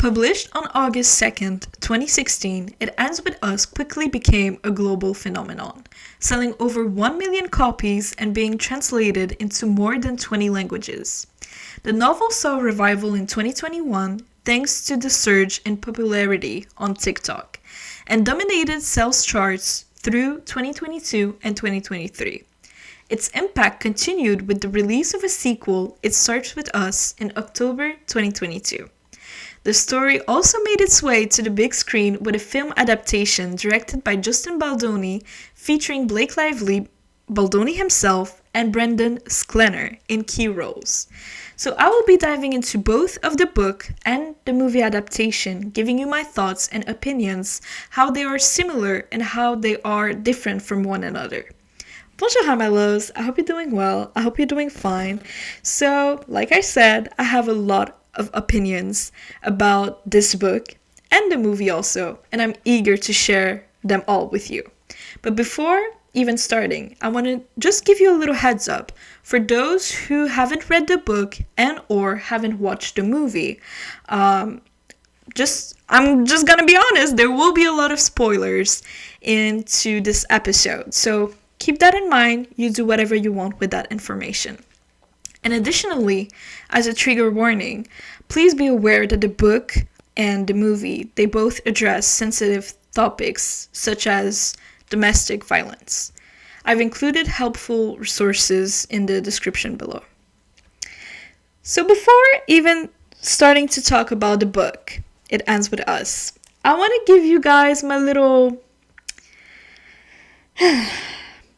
Published on August 2nd, 2016, It Ends With Us quickly became a global phenomenon, selling over 1 million copies and being translated into more than 20 languages. The novel saw a revival in 2021 thanks to the surge in popularity on TikTok, and dominated sales charts through 2022 and 2023. Its impact continued with the release of a sequel, It Starts With Us, in October 2022. The story also made its way to the big screen with a film adaptation directed by Justin Baldoni featuring Blake Lively, Baldoni himself, and Brandon Sklenar in key roles. So I will be diving into both of the book and the movie adaptation, giving you my thoughts and opinions, how they are similar and how they are different from one another. Bonjour Hi, my loves. I hope you're doing well. I hope you're doing fine. So, like I said, I have a lot of opinions about this book and the movie also, and I'm eager to share them all with you. But before even starting, I want to just give you a little heads up for those who haven't read the book and or haven't watched the movie. I'm just gonna be honest, there will be a lot of spoilers into this episode, so keep that in mind. You do whatever you want with that information. And additionally, as a trigger warning, please be aware that the book and the movie, they both address sensitive topics such as domestic violence. I've included helpful resources in the description below. So before even starting to talk about the book, It Ends With Us, I want to give you guys my little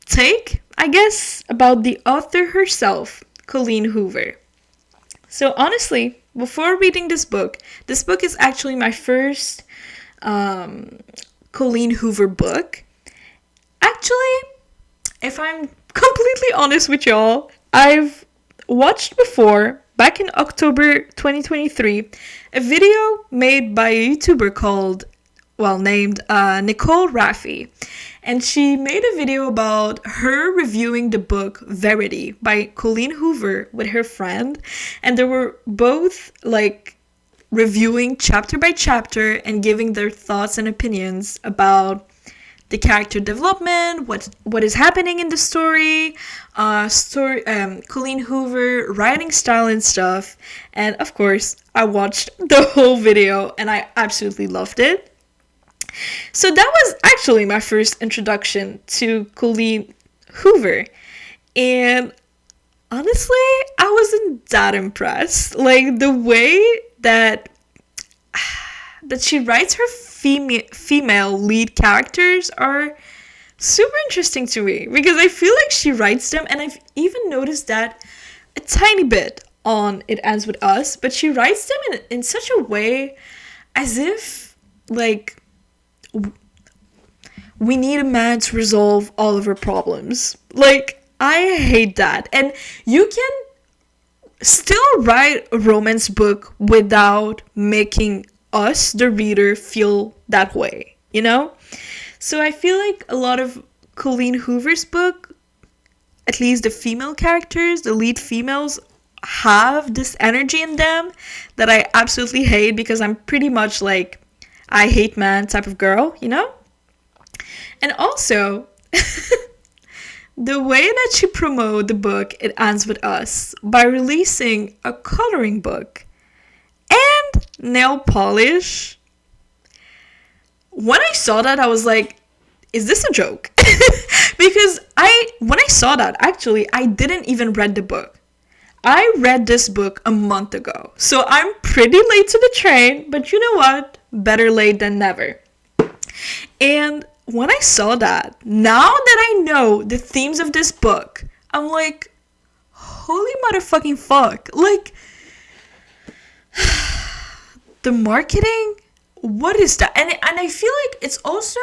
take, I guess, about the author herself, Colleen Hoover. So honestly, before reading this book is actually my first Colleen Hoover book. Actually, if I'm completely honest with y'all, I've watched before, back in October 2023, a video made by a YouTuber named Nicole Raffi. And she made a video about her reviewing the book Verity by Colleen Hoover with her friend. And they were both reviewing chapter by chapter and giving their thoughts and opinions about the character development, what is happening in the story, Colleen Hoover writing style and stuff. And of course, I watched the whole video and I absolutely loved it. So that was actually my first introduction to Colleen Hoover. And honestly, I wasn't that impressed. The way that she writes her female lead characters are super interesting to me, because I feel like she writes them, and I've even noticed that a tiny bit on It Ends With Us, but she writes them in such a way as if we need a man to resolve all of our problems. I hate that. And you can still write a romance book without making us, the reader, feel that way, you know? So I feel like a lot of Colleen Hoover's book, at least the female characters, the lead females, have this energy in them that I absolutely hate, because I'm pretty much I hate man type of girl, you know? And also, the way that she promoted the book It Ends With Us by releasing a coloring book and nail polish. When I saw that, I was like, is this a joke? Because when I saw that, actually, I didn't even read the book. I read this book a month ago. So I'm pretty late to the train, but you know what? Better late than never. And when I saw that, now that I know the themes of this book, I'm like, holy motherfucking fuck. The marketing, what is that? And I feel like it's also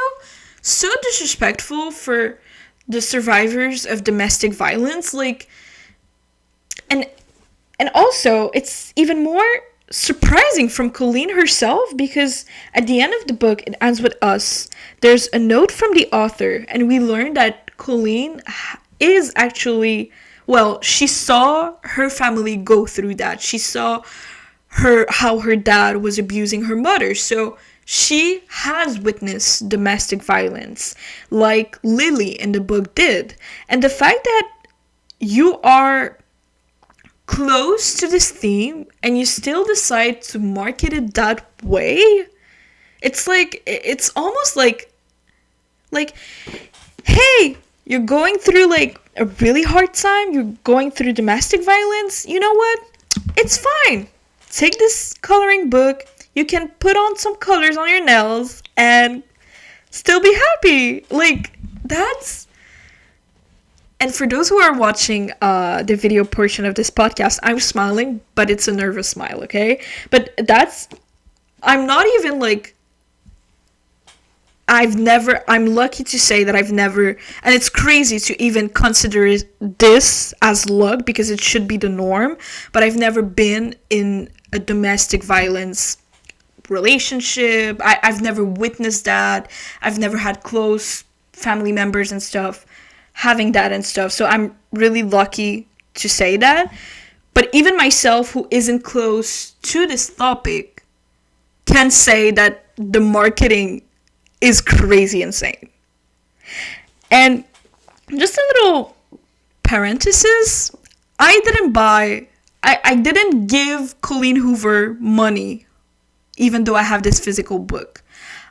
so disrespectful for the survivors of domestic violence. And also, it's even more surprising from Colleen herself, because at the end of the book, It Ends With Us, there's a note from the author, and we learn that Colleen is actually, she saw her family go through that. She saw how her dad was abusing her mother. So she has witnessed domestic violence like Lily in the book did. And the fact that you are close to this theme and you still decide to market it that way, it's almost like, hey, you're going through like a really hard time, you're going through domestic violence, you know what? It's fine. Take this coloring book, you can put on some colors on your nails and still be happy. Like, that's... And for those who are watching the video portion of this podcast, I'm smiling, but it's a nervous smile, okay? But I'm not even like... I'm lucky to say that I've never, and it's crazy to even consider this as luck because it should be the norm, but I've never been in a domestic violence relationship. I've never witnessed that. I've never had close family members and stuff having that and stuff. So I'm really lucky to say that. But even myself, who isn't close to this topic, can say that the marketing is crazy insane. And just a little parenthesis, I didn't give Colleen Hoover money, even though I have this physical book.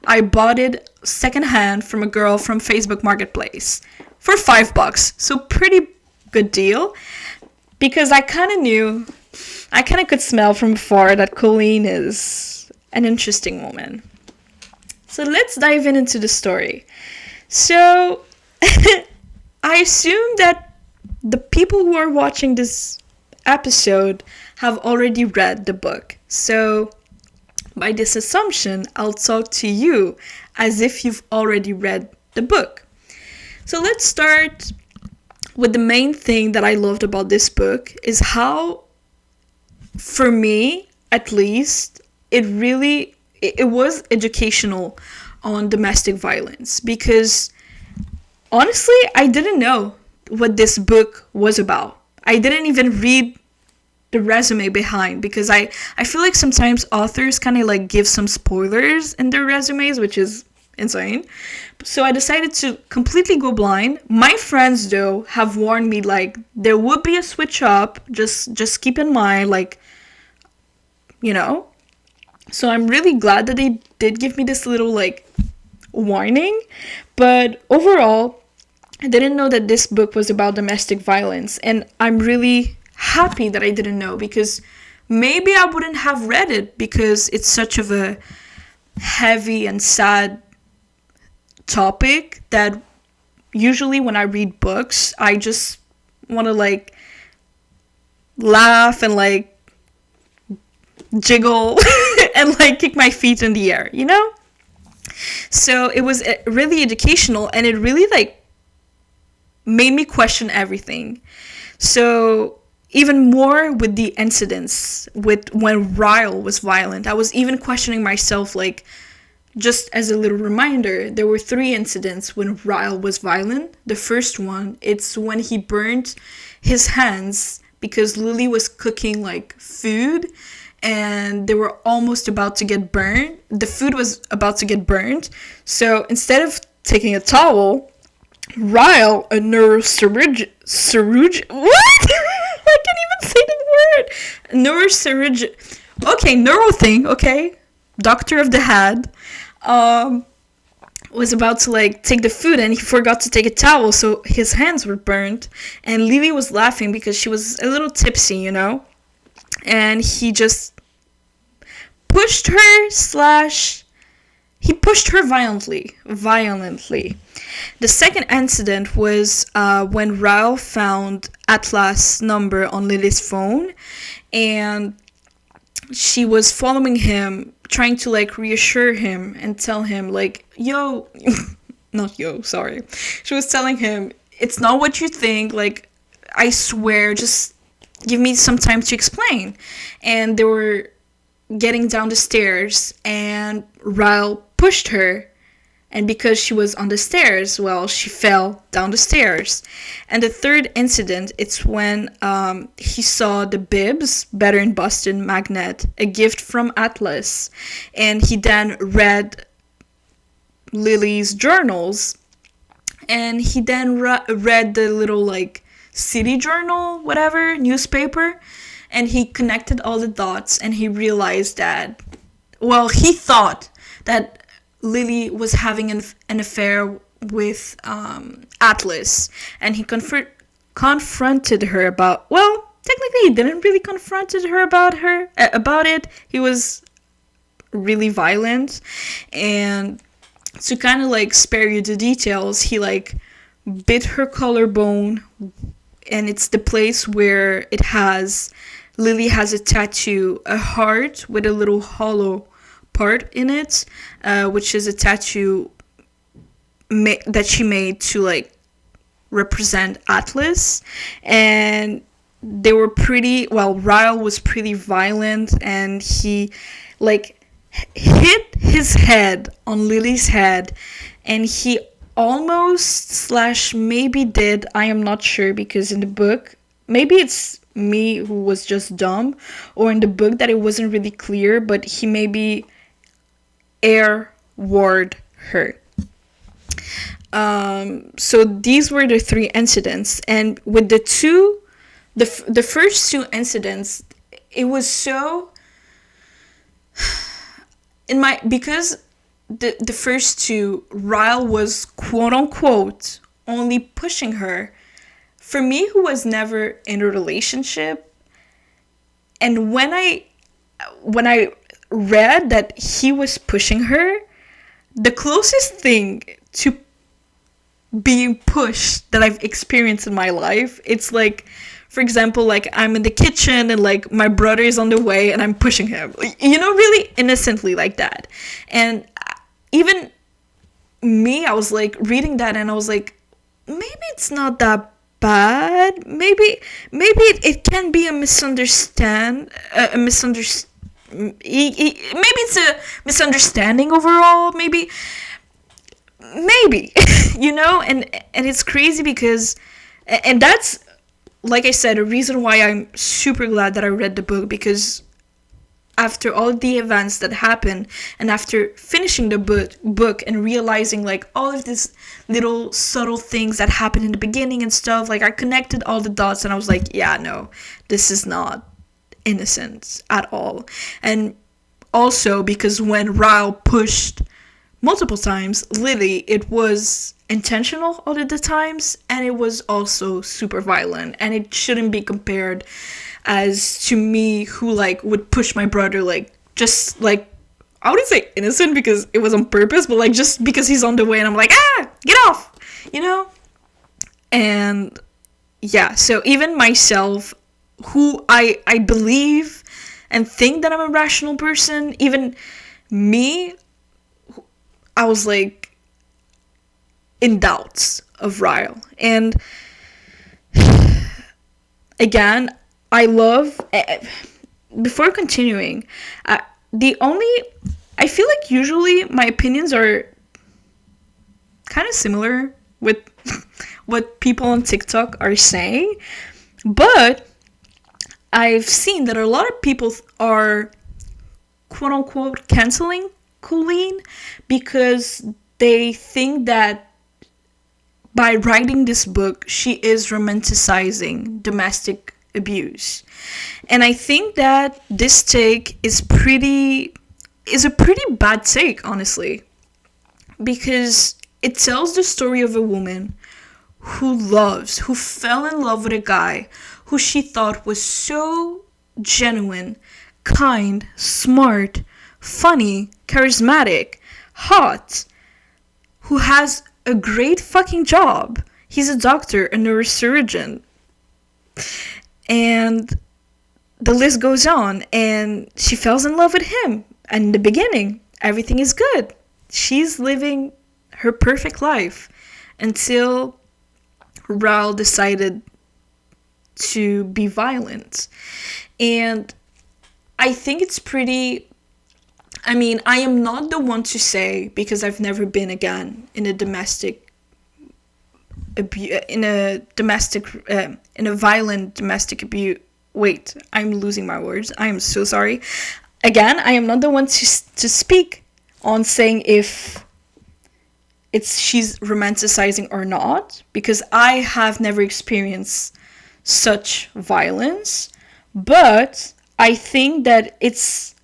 I bought it secondhand from a girl from Facebook Marketplace for $5, so pretty good deal, because I kind of could smell from afar that Colleen is an interesting woman. So let's dive into the story. So I assume that the people who are watching this episode have already read the book. So by this assumption, I'll talk to you as if you've already read the book. So let's start with the main thing that I loved about this book is how, for me at least, it was educational on domestic violence, because honestly, I didn't know what this book was about. I didn't even read the resume behind, because I feel like sometimes authors kind of like give some spoilers in their resumes, which is insane. So I decided to completely go blind. My friends though have warned me like there would be a switch up, just keep in mind, like, you know. So I'm really glad that they did give me this little like warning. But overall, I didn't know that this book was about domestic violence, and I'm really happy that I didn't know, because maybe I wouldn't have read it, because it's such of a heavy and sad topic that usually when I read books, I just want to like laugh and like jiggle and like kick my feet in the air, you know? So it was really educational, and it really like made me question everything. So even more with the incidents with when Ryle was violent, I was even questioning myself, like, just as a little reminder, there were 3 incidents when Ryle was violent. The first one, it's when he burned his hands because Lily was cooking like food, and they were almost about to get burned. The food was about to get burned. So instead of taking a towel, Ryle, a neurosurgeon, what? I can't even say the word. Neurosurgeon. Okay, neuro thing, okay. Doctor of the head. Was about to like take the food, and he forgot to take a towel, so his hands were burned. And Lily was laughing because she was a little tipsy, you know. And he just pushed her he pushed her violently. The second incident was when Ryle found Atlas' number on Lily's phone, and she was following him, trying to like reassure him and tell him like, yo, not yo, sorry. She was telling him, it's not what you think, like, I swear, just give me some time to explain. And they were getting down the stairs, and Ryle pushed her And because she was on the stairs, well, she fell down the stairs. And the third incident, it's when he saw the bibs, Better in Boston magnet, a gift from Atlas. And he then read Lily's journals. And he then read the little, like, city journal, whatever, newspaper. And he connected all the dots, and he realized that, well, he thought that Lily was having an affair with Atlas, and he confronted her about, well, technically he didn't really confronted her about it. He was really violent, and to kind of like spare you the details, he like bit her collarbone, and it's the place where Lily has a tattoo, a heart with a little hollow part in it, which is a tattoo that she made to like represent Atlas. And they were Ryle was pretty violent, and he like hit his head on Lily's head, and he almost / maybe did, I am not sure, because in the book, maybe it's me who was just dumb, or in the book that it wasn't really clear, but he maybe air ward her. So these were the 3 incidents, and with the first 2 incidents, it was so because the first 2, Ryle was quote unquote only pushing her. For me, who was never in a relationship, and when I read that he was pushing her, the closest thing to being pushed that I've experienced in my life, it's like, for example, like I'm in the kitchen and like my brother is on the way and I'm pushing him, you know, really innocently like that. And even me, I was like reading that and I was like, maybe it's not that bad. Maybe it can be a misunderstanding. Maybe it's a misunderstanding overall. Maybe, you know, and it's crazy because, and that's, like I said, a reason why I'm super glad that I read the book, because after all the events that happened, and after finishing the book and realizing like all of these little subtle things that happened in the beginning and stuff, like I connected all the dots and I was like, yeah, no, this is not innocent at all. And also because when Ryle pushed multiple times Lily, it was intentional all of the times, and it was also super violent, and it shouldn't be compared as to me who like would push my brother, like just like, I wouldn't say innocent because it was on purpose, but like just because he's on the way and I'm like, get off, you know. And yeah, so even myself, who I believe and think that I'm a rational person, even me, I was like in doubts of Ryle. And again, I love, before continuing, I feel like usually my opinions are kind of similar with what people on TikTok are saying, but I've seen that a lot of people are quote unquote canceling Colleen because they think that by writing this book, she is romanticizing domestic abuse. And I think that this take is a pretty bad take, honestly, because it tells the story of a woman who fell in love with a guy who she thought was so genuine, kind, smart, funny, charismatic, hot, who has a great fucking job. He's a doctor, a neurosurgeon. And the list goes on, and she falls in love with him. And in the beginning, everything is good. She's living her perfect life until Ryle decided to be violent. And I think it's pretty I mean, I am not the one to say, because I've never been again in a violent domestic abuse. Wait, I'm losing my words. I am so sorry. Again, I am not the one to speak on saying if she's romanticizing or not, because I have never experienced such violence. But I think that it's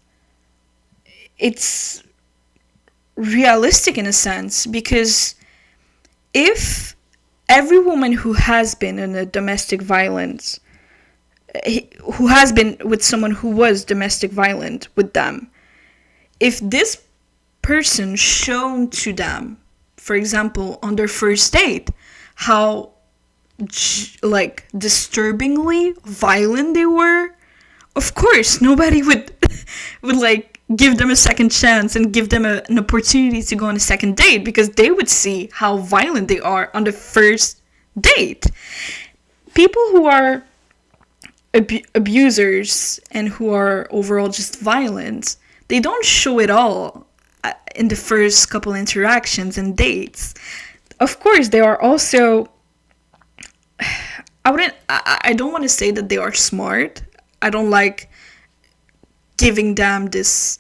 realistic in a sense, because if every woman who has been in a domestic violence, who has been with someone who was domestic violent with them, if this person shown to them, for example, on their first date, how like disturbingly violent they were, of course nobody would like give them a second chance and give them an opportunity to go on a second date, because they would see how violent they are on the first date. People who are abusers and who are overall just violent, they don't show it all in the first couple interactions and dates. Of course, they are also, I don't want to say that they are smart. I don't like giving them this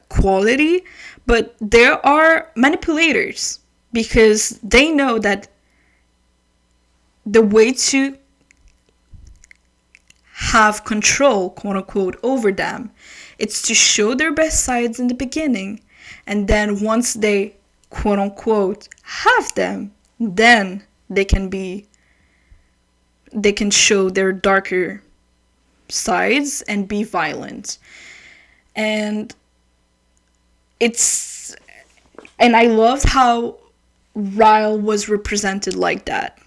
quality, but there are manipulators, because they know that the way to have control, quote unquote, over them, it's to show their best sides in the beginning, and then once they, quote unquote, have them, then they can show their darker sides and be violent. And I loved how Ryle was represented like that,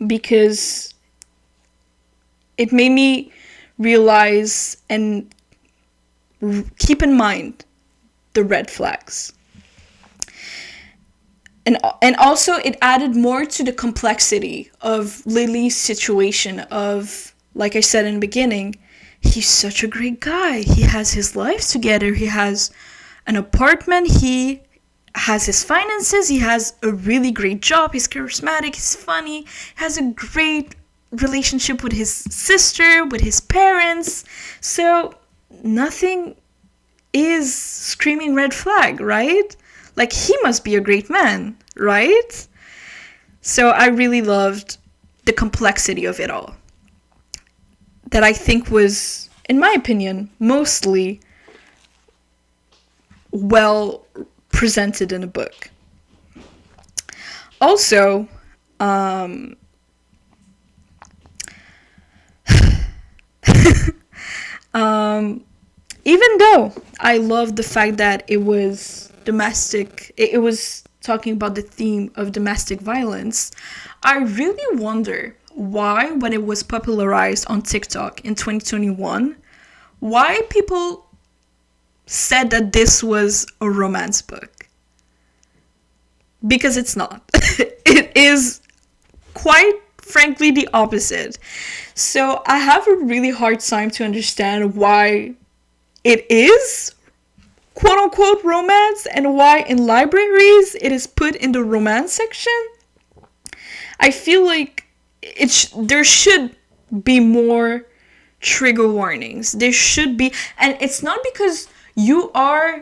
because it made me realize and keep in mind the red flags. And also it added more to the complexity of Lily's situation of, like I said in the beginning, he's such a great guy. He has his life together. He has an apartment. He has his finances. He has a really great job. He's charismatic. He's funny. He has a great relationship with his sister, with his parents. So nothing is screaming red flag, right? Like, he must be a great man, right? So I really loved the complexity of it all, that I think was, in my opinion, mostly well presented in a book. Also, even though I loved the fact that it was domestic, it was talking about the theme of domestic violence, I really wonder why, when it was popularized on TikTok in 2021, why people said that this was a romance book. Because it's not. It is quite frankly the opposite. So I have a really hard time to understand why it is quote unquote romance, and why in libraries it is put in the romance section. I feel like there should be more trigger warnings. There should be, and it's not because you are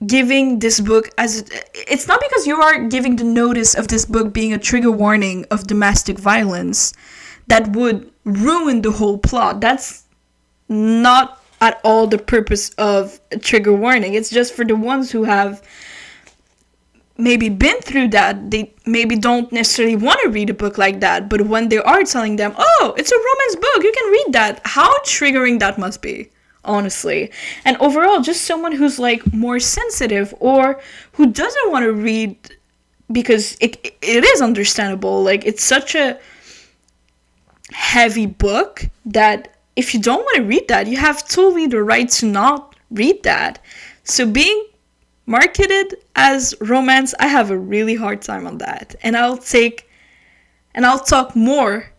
giving this book it's not because you are giving the notice of this book being a trigger warning of domestic violence that would ruin the whole plot. That's not at all the purpose of a trigger warning. It's just for the ones who have maybe been through that. They maybe don't necessarily want to read a book like that, but when they are telling them, oh, it's a romance book, you can read that, how triggering that must be, honestly. And overall, just someone who's like more sensitive, or who doesn't want to read, because it is understandable, like it's such a heavy book that if you don't want to read that, you have totally the right to not read that. So being marketed as romance, I have a really hard time on that. And I'll talk more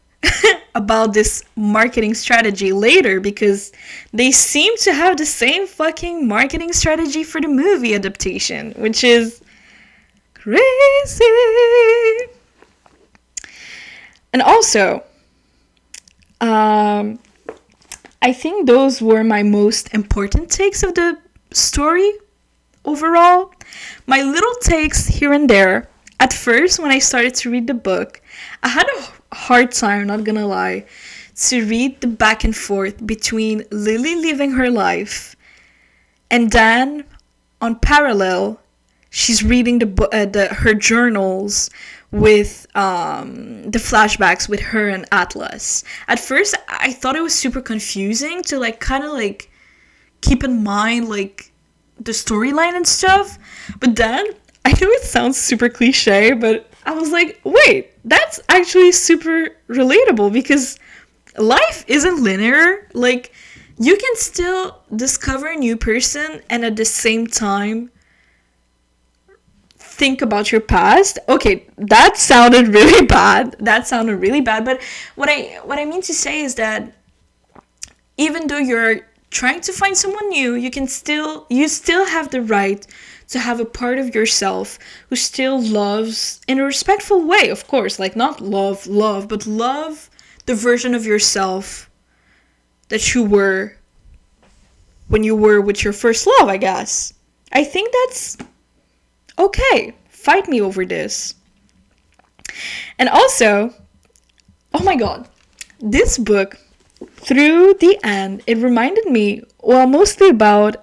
about this marketing strategy later because they seem to have the same fucking marketing strategy for the movie adaptation, which is crazy. And also, I think those were my most important takes of the story overall. My little takes here and there. At first, when I started to read the book, I had a hard time, not gonna lie, to read the back and forth between Lily living her life and then, on parallel, she's reading her journals with the flashbacks with her and Atlas. At first, I thought it was super confusing to like kind of like keep in mind like the storyline and stuff. But then, I know it sounds super cliche, but I was like, wait, that's actually super relatable because life isn't linear. Like, you can still discover a new person and at the same time think about your past. Okay, that sounded really bad. But what I mean to say is that even though you're trying to find someone new, you still have the right to have a part of yourself who still loves in a respectful way, of course, like not love, but love the version of yourself that you were when you were with your first love, I guess. I think that's okay. Fight me over this. And also, oh my god, this book, through the end, it reminded me, well, mostly about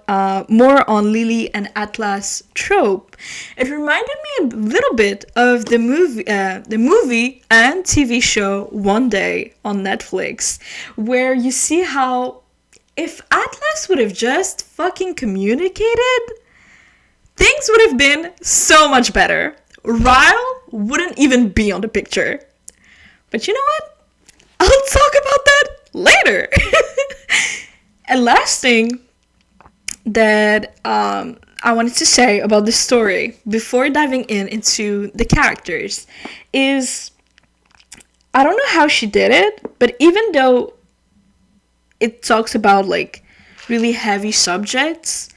more on Lily and Atlas trope. It reminded me a little bit of the movie and TV show One Day on Netflix, where you see how if Atlas would have just fucking communicated, things would have been so much better. Ryle wouldn't even be on the picture. But you know what? I'll talk about that later. And last thing that I wanted to say about the story before diving into the characters is, I don't know how she did it, but even though it talks about like really heavy subjects,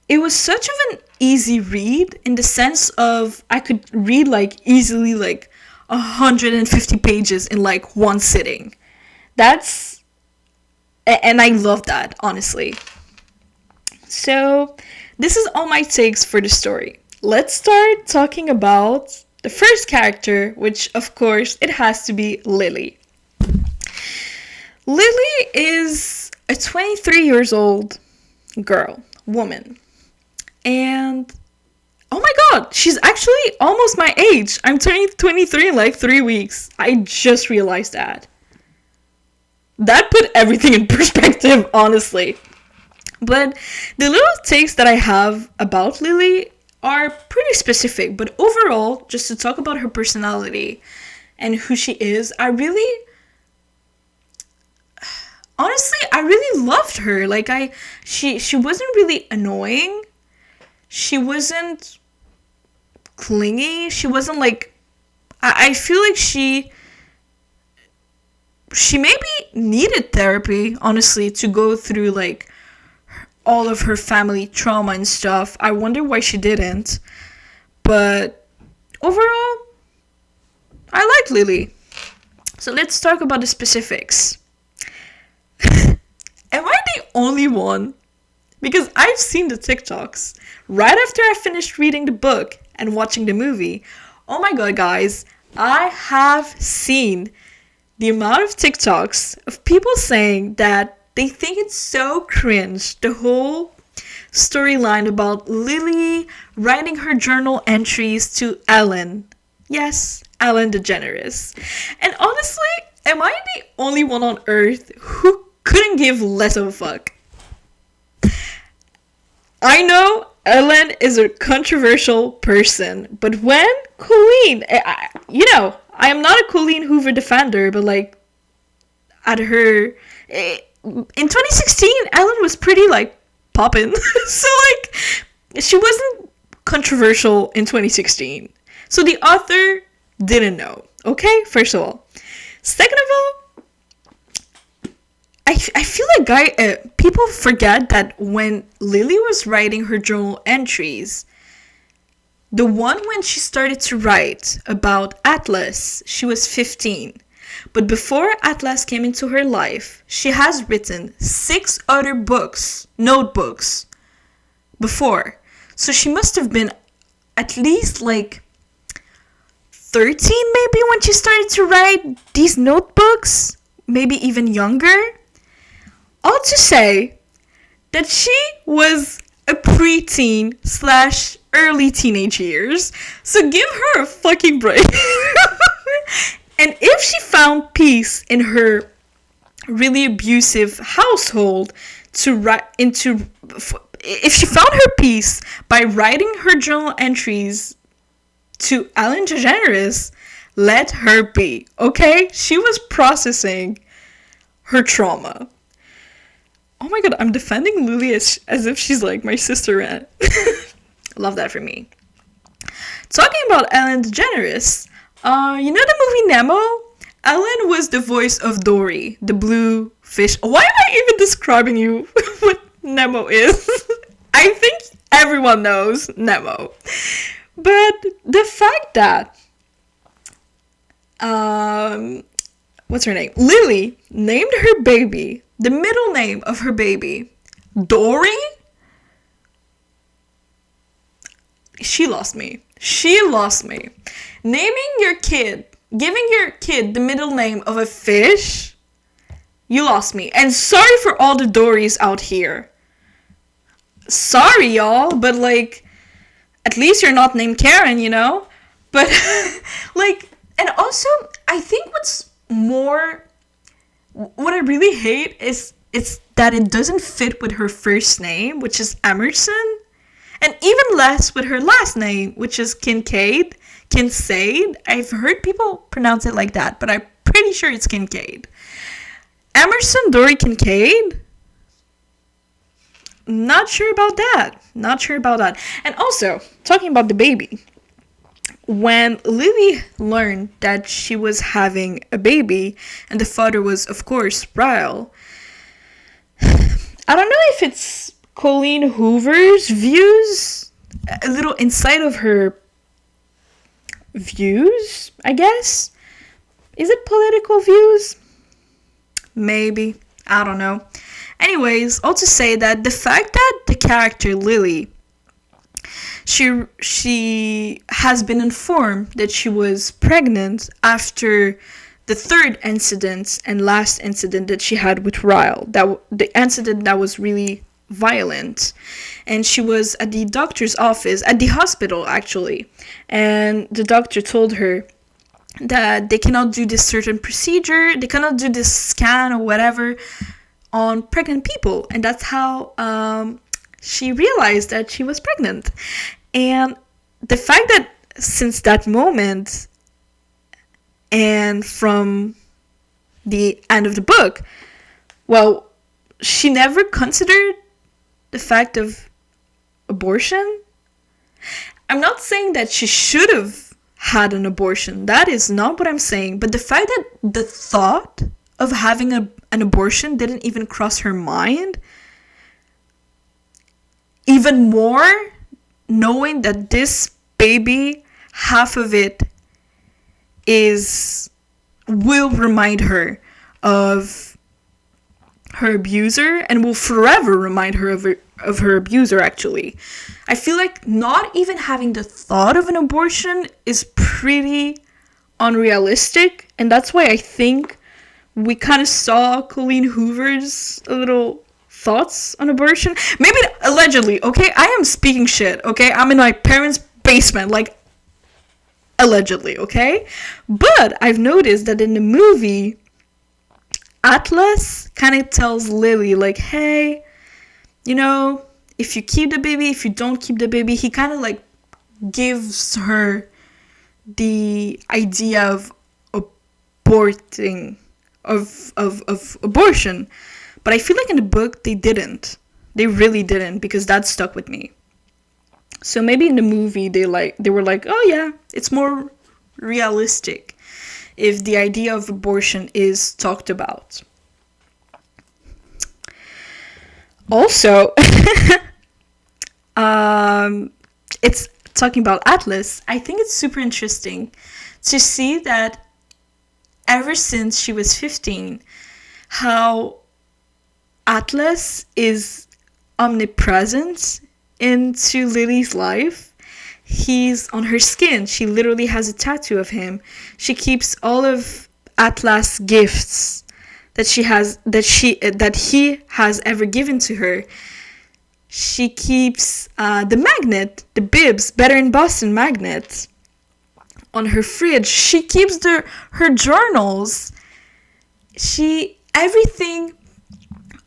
it was such of an easy read in the sense of I could read like easily like 150 pages in like one sitting. And I love that, honestly. So this is all my takes for the story. Let's start talking about the first character, which of course it has to be Lily. Lily is a 23 years old woman. And oh my god, she's actually almost my age. I'm turning 23 in like 3 weeks. I just realized that. That put everything in perspective, honestly. But the little takes that I have about Lily are pretty specific. But overall, just to talk about her personality and who she is, I really loved her. Like she wasn't really annoying. She wasn't clingy. She wasn't like, I feel like she maybe needed therapy, honestly, to go through like all of her family trauma and stuff. I wonder why she didn't. But overall, I like Lily. So let's talk about the specifics. Am I the only one? Because I've seen the TikToks right after I finished reading the book and watching the movie. Oh my god, guys, I have seen the amount of TikToks of people saying that they think it's so cringe, the whole storyline about Lily writing her journal entries to Ellen. Yes, Ellen DeGeneres. And honestly, am I the only one on earth who couldn't give less of a fuck? I know Ellen is a controversial person, but when Colleen, I am not a Colleen Hoover defender, but like, at her, in 2016, Ellen was pretty like poppin'. So like, she wasn't controversial in 2016. So the author didn't know, okay? First of all. Second of all, I feel like people forget that when Lily was writing her journal entries, the one when she started to write about Atlas, she was 15. But before Atlas came into her life, she has written 6 other books, notebooks, before. So she must have been at least like 13 maybe when she started to write these notebooks, maybe even younger. All to say that she was a preteen / early teenage years, so give her a fucking break. And if she found peace in her really abusive household if she found her peace by writing her journal entries to Ellen DeGeneres, let her be, okay? She was processing her trauma. Oh my god, I'm defending Lily as if she's like my sister. Love that for me. Talking about Ellen DeGeneres, you know the movie Nemo? Ellen was the voice of Dory, the blue fish. Why am I even describing you what Nemo is? I think everyone knows Nemo. But the fact that, what's her name? Lily named her baby, the middle name of her baby, Dory? She lost me. Naming your kid, giving your kid the middle name of a fish, you lost me. And sorry for all the Dorys out here. Sorry, y'all, but like, at least you're not named Karen, you know? But, like, and also, I think what I really hate is that it doesn't fit with her first name, which is Emerson, and even less with her last name, which is Kincaid. I've heard people pronounce it like that, but I'm pretty sure it's Kincaid. Emerson Dory Kincaid? Not sure about that. And also, talking about the baby, when Lily learned that she was having a baby, and the father was, of course, Ryle, I don't know if it's Colleen Hoover's views, a little insight of her views, I guess. Is it political views? Maybe. I don't know. Anyways, all to say that the fact that the character Lily, she has been informed that she was pregnant after the third incident and last incident that she had with Ryle, the incident that was really violent, and she was at the doctor's office, at the hospital actually, and the doctor told her that they cannot do this certain procedure, they cannot do this scan or whatever on pregnant people, and that's how she realized that she was pregnant. And the fact that since that moment and from the end of the book, well, she never considered the fact of abortion. I'm not saying that she should have had an abortion. That is not what I'm saying. But the fact that the thought of having an abortion didn't even cross her mind, even more knowing that this baby, half of it will remind her of her abuser and will forever remind her of her abuser, actually. I feel like not even having the thought of an abortion is pretty unrealistic, and that's why I think we kind of saw Colleen Hoover's little thoughts on abortion. Maybe allegedly, okay? I am speaking shit, okay? I'm in my parents' basement, like, allegedly, okay? But I've noticed that in the movie, Atlas kind of tells Lily, like, hey, you know, if you keep the baby, if you don't keep the baby, he kind of, like, gives her the idea of aborting, of abortion. But I feel like in the book, they didn't. They really didn't, because that stuck with me. So maybe in the movie, they were like, oh yeah, it's more realistic. if the idea of abortion is talked about. Also, it's talking about Atlas. I think it's super interesting to see that ever since she was 15, how Atlas is omnipresent into Lily's life. He's on her skin. She literally has a tattoo of him. She keeps all of Atlas' gifts that he has ever given to her. She keeps the magnet, the Bibs Better in Boston magnet, on her fridge. She keeps her journals. Everything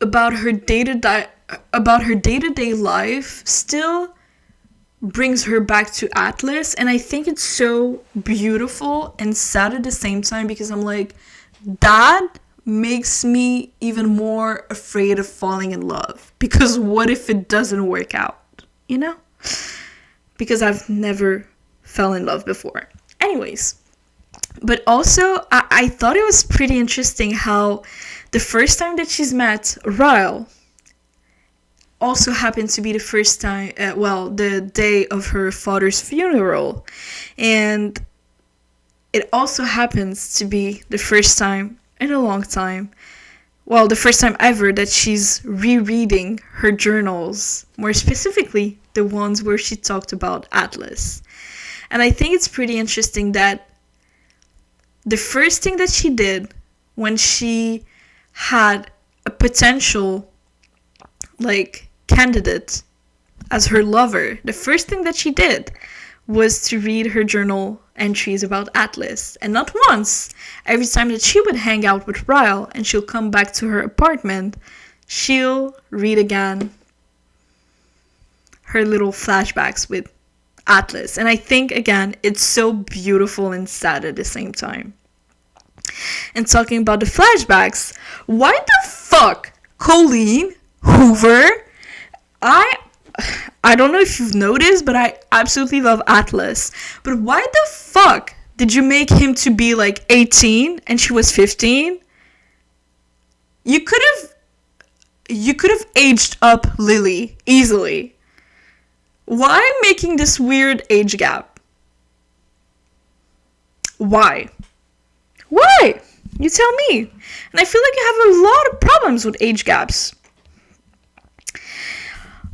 about her day-to-day life still brings her back to Atlas, and I think it's so beautiful and sad at the same time, because I'm like, that makes me even more afraid of falling in love, because what if it doesn't work out, you know? Because I've never fell in love before. Anyways, but also I thought it was pretty interesting how the first time that she's met Ryle also happened to be the first time, the day of her father's funeral. And it also happens to be the first time in a long time, the first time ever, that she's rereading her journals, more specifically the ones where she talked about Atlas. And I think it's pretty interesting that the first thing that she did when she had a potential candidate as her lover, the first thing that she did was to read her journal entries about Atlas. And not once. Every time that she would hang out with Ryle and she'll come back to her apartment, she'll read again her little flashbacks with Atlas. And I think, again, it's so beautiful and sad at the same time. And talking about the flashbacks, why the fuck Colleen Hoover? I don't know if you've noticed, but I absolutely love Atlas. But why the fuck did you make him to be 18 and she was 15? You could have aged up Lily easily. Why making this weird age gap? Why? You tell me. And I feel like you have a lot of problems with age gaps.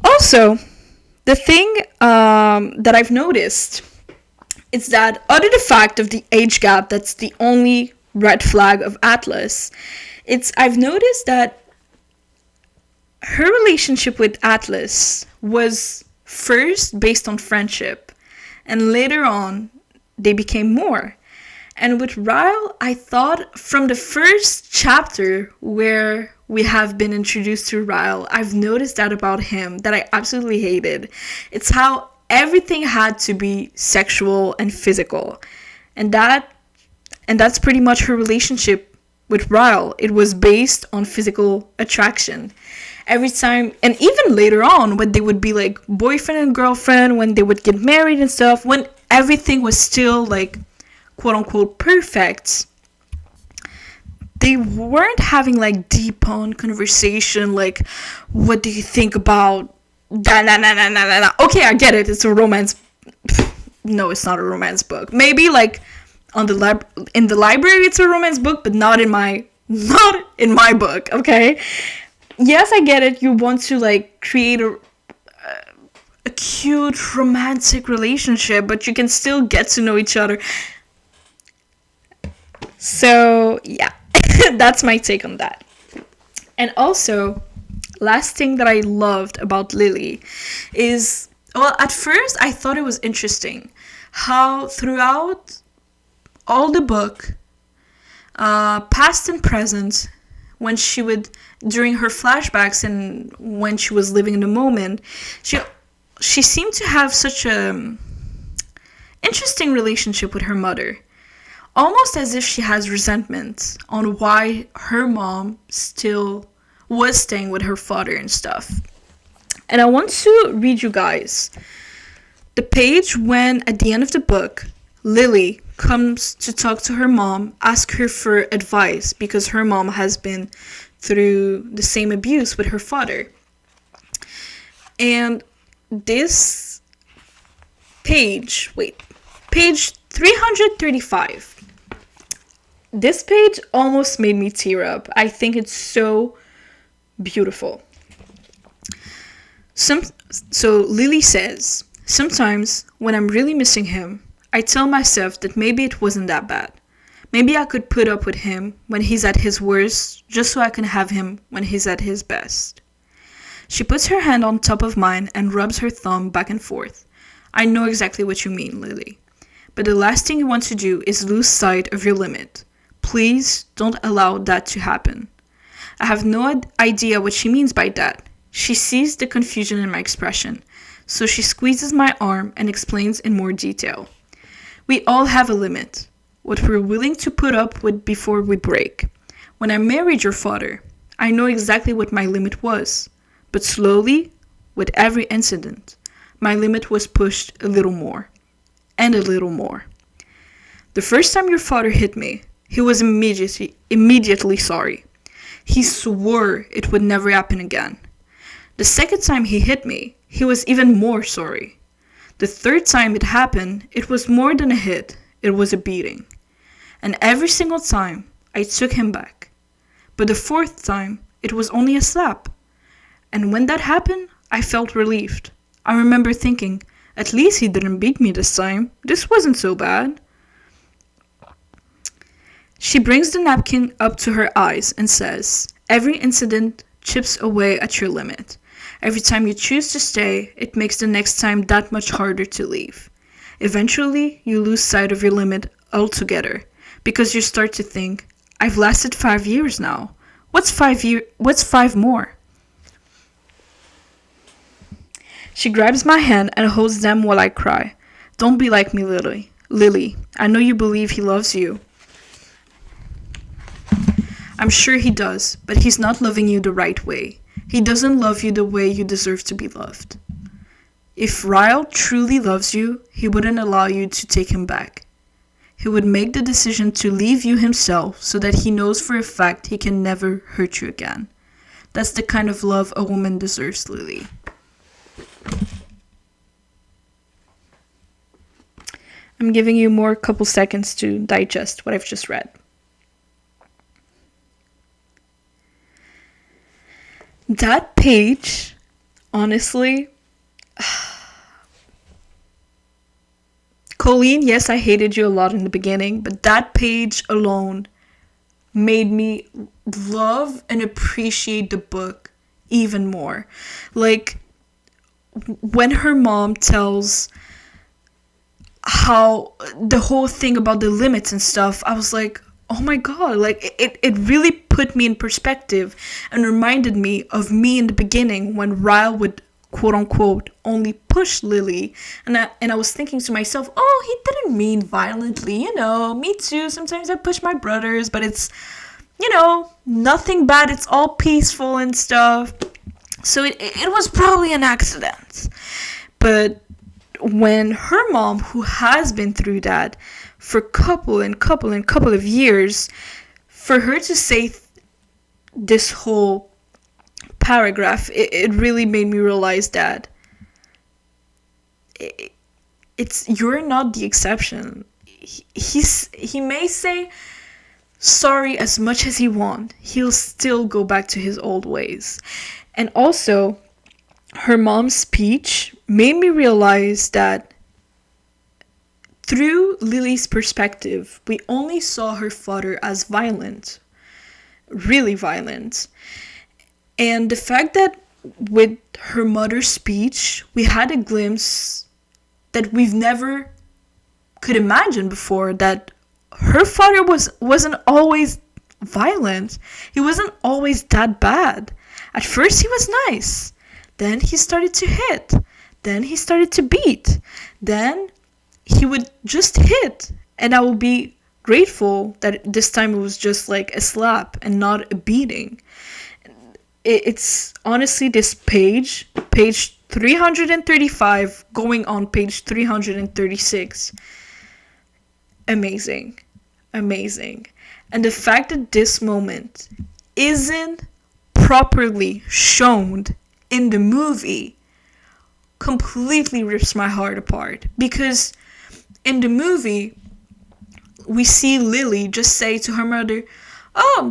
Also, the thing that I've noticed is that, other the fact of the age gap, that's the only red flag of Atlas, I've noticed that her relationship with Atlas was first based on friendship, and later on they became more. And with Ryle, I thought from the first chapter where we have been introduced to Ryle, I've noticed that about him that I absolutely hated. It's how everything had to be sexual and physical. And that's pretty much her relationship with Ryle. It was based on physical attraction. Every time, and even later on, when they would be boyfriend and girlfriend, when they would get married and stuff, when everything was still quote unquote perfect, they weren't having deep on conversation, what do you think about that? Okay, I get it, it's a romance. No, it's not a romance book. Maybe in the library it's a romance book, but not in my book, okay? Yes, I get it, you want to create a cute romantic relationship, but you can still get to know each other. So yeah, that's my take on that. And also, last thing that I loved about Lily is, at first I thought it was interesting how throughout all the book, past and present, when she would, during her flashbacks and when she was living in the moment, she seemed to have such a interesting relationship with her mother. Almost as if she has resentment on why her mom still was staying with her father and stuff. And I want to read you guys the page when, at the end of the book, Lily comes to talk to her mom, ask her for advice because her mom has been through the same abuse with her father. And this page 335. This page almost made me tear up. I think it's so beautiful. So Lily says, sometimes when I'm really missing him, I tell myself that maybe it wasn't that bad. Maybe I could put up with him when he's at his worst just so I can have him when he's at his best. She puts her hand on top of mine and rubs her thumb back and forth. I know exactly what you mean, Lily. But the last thing you want to do is lose sight of your limit. Please don't allow that to happen. I have no idea what she means by that. She sees the confusion in my expression, so she squeezes my arm and explains in more detail. We all have a limit, what we're willing to put up with before we break. When I married your father, I know exactly what my limit was, but slowly, with every incident, my limit was pushed a little more, and a little more. The first time your father hit me, he was immediately sorry. He swore it would never happen again. The second time he hit me, he was even more sorry. The third time it happened, it was more than a hit, it was a beating. And every single time, I took him back. But the fourth time, it was only a slap. And when that happened, I felt relieved. I remember thinking, at least he didn't beat me this time. This wasn't so bad. She brings the napkin up to her eyes and says, every incident chips away at your limit. Every time you choose to stay, it makes the next time that much harder to leave. Eventually, you lose sight of your limit altogether because you start to think, I've lasted 5 years now. What's 5 more? She grabs my hand and holds them while I cry. Don't be like me, Lily. Lily, I know you believe he loves you. I'm sure he does, but he's not loving you the right way. He doesn't love you the way you deserve to be loved. If Ryle truly loves you, he wouldn't allow you to take him back. He would make the decision to leave you himself so that he knows for a fact he can never hurt you again. That's the kind of love a woman deserves, Lily. I'm giving you more couple seconds to digest what I've just read. That page, honestly, Colleen, yes, I hated you a lot in the beginning, but that page alone made me love and appreciate the book even more. Like, when her mom tells how the whole thing about the limits and stuff, I was like, oh my god, like it really put me in perspective and reminded me of me in the beginning when Ryle would quote unquote only push Lily, and I was thinking to myself, oh, he didn't mean violently, me too, sometimes I push my brothers, but it's nothing bad, it's all peaceful and stuff, so it was probably an accident. But when her mom, who has been through that for couple of years, for her to say this whole paragraph, it really made me realize that you're not the exception. He may say sorry as much as he wants, he'll still go back to his old ways. And also, her mom's speech made me realize that through Lily's perspective, we only saw her father as violent, really violent. And the fact that with her mother's speech, we had a glimpse that we've never could imagine before, that her father wasn't always violent. He wasn't always that bad. At first he was nice. Then he started to hit. Then he started to beat. Then he would just hit. And I will be grateful that this time it was just like a slap and not a beating. It's honestly this page 335 going on page 336. amazing. Amazing. And the fact that this moment isn't properly shown in the movie completely rips my heart apart. Because in the movie, we see Lily just say to her mother, "Oh,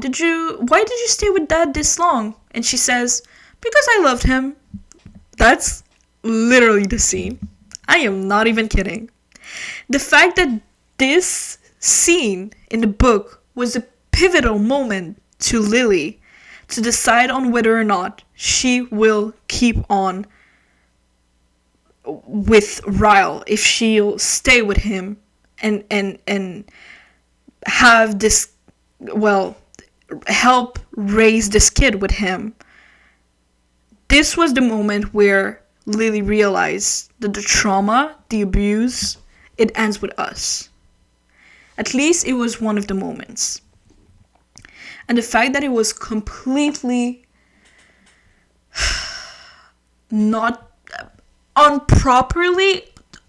why did you stay with Dad this long?" And she says, "Because I loved him." That's literally the scene. I am not even kidding. The fact that this scene in the book was a pivotal moment to Lily to decide on whether or not she will keep on with Ryle, if she'll stay with him and have this, well, help raise this kid with him. This was the moment where Lily realized that the trauma, the abuse, it ends with us. At least it was one of the moments. And the fact that it was completely not improperly,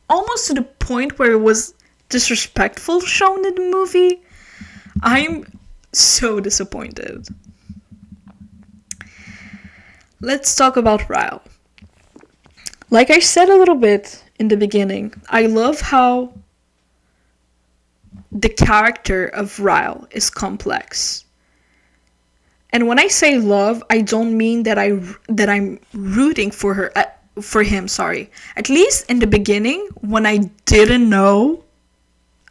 almost to the point where it was disrespectful shown in the movie, I'm so disappointed. Let's talk about Ryle. Like I said a little bit in the beginning, I love how the character of Ryle is complex. And when I say love, I don't mean that I'm rooting for him. At least in the beginning, when I didn't know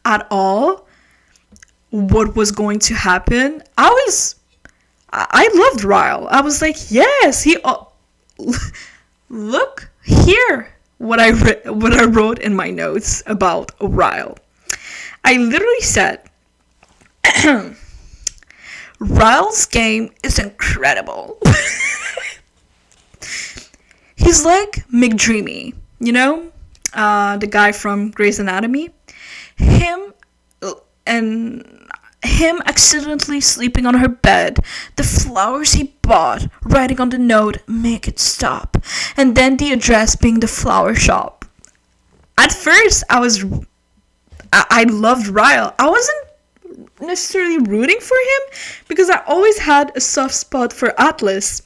at all what was going to happen, I loved Ryle. I was like, yes, look here what I wrote in my notes about Ryle. I literally said, Ryle's game is incredible. He's like McDreamy, you know, the guy from Grey's Anatomy. Him accidentally sleeping on her bed, the flowers he bought, writing on the note, "Make it stop," and then the address being the flower shop. At first, I loved Ryle. I wasn't necessarily rooting for him because I always had a soft spot for Atlas.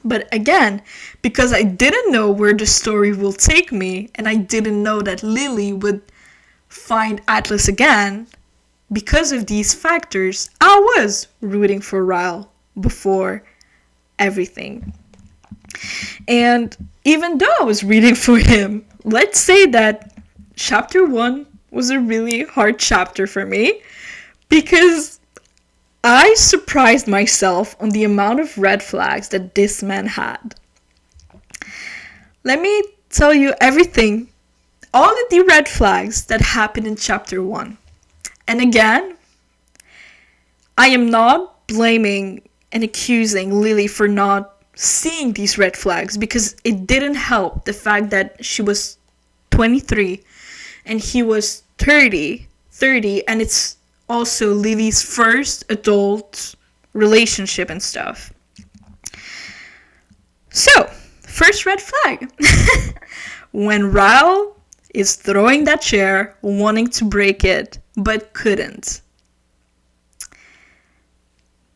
But again, because I didn't know where the story will take me, and I didn't know that Lily would find Atlas again, because of these factors, I was rooting for Ryle before everything. And even though I was rooting for him, let's say that chapter 1 was a really hard chapter for me, because I surprised myself on the amount of red flags that this man had. Let me tell you everything, all of the red flags that happened in chapter 1. And again, I am not blaming and accusing Lily for not seeing these red flags, because it didn't help the fact that she was 23 and he was 30, and it's also Lily's first adult relationship and stuff. So, first red flag. When Ryle is throwing that chair, wanting to break it, but couldn't.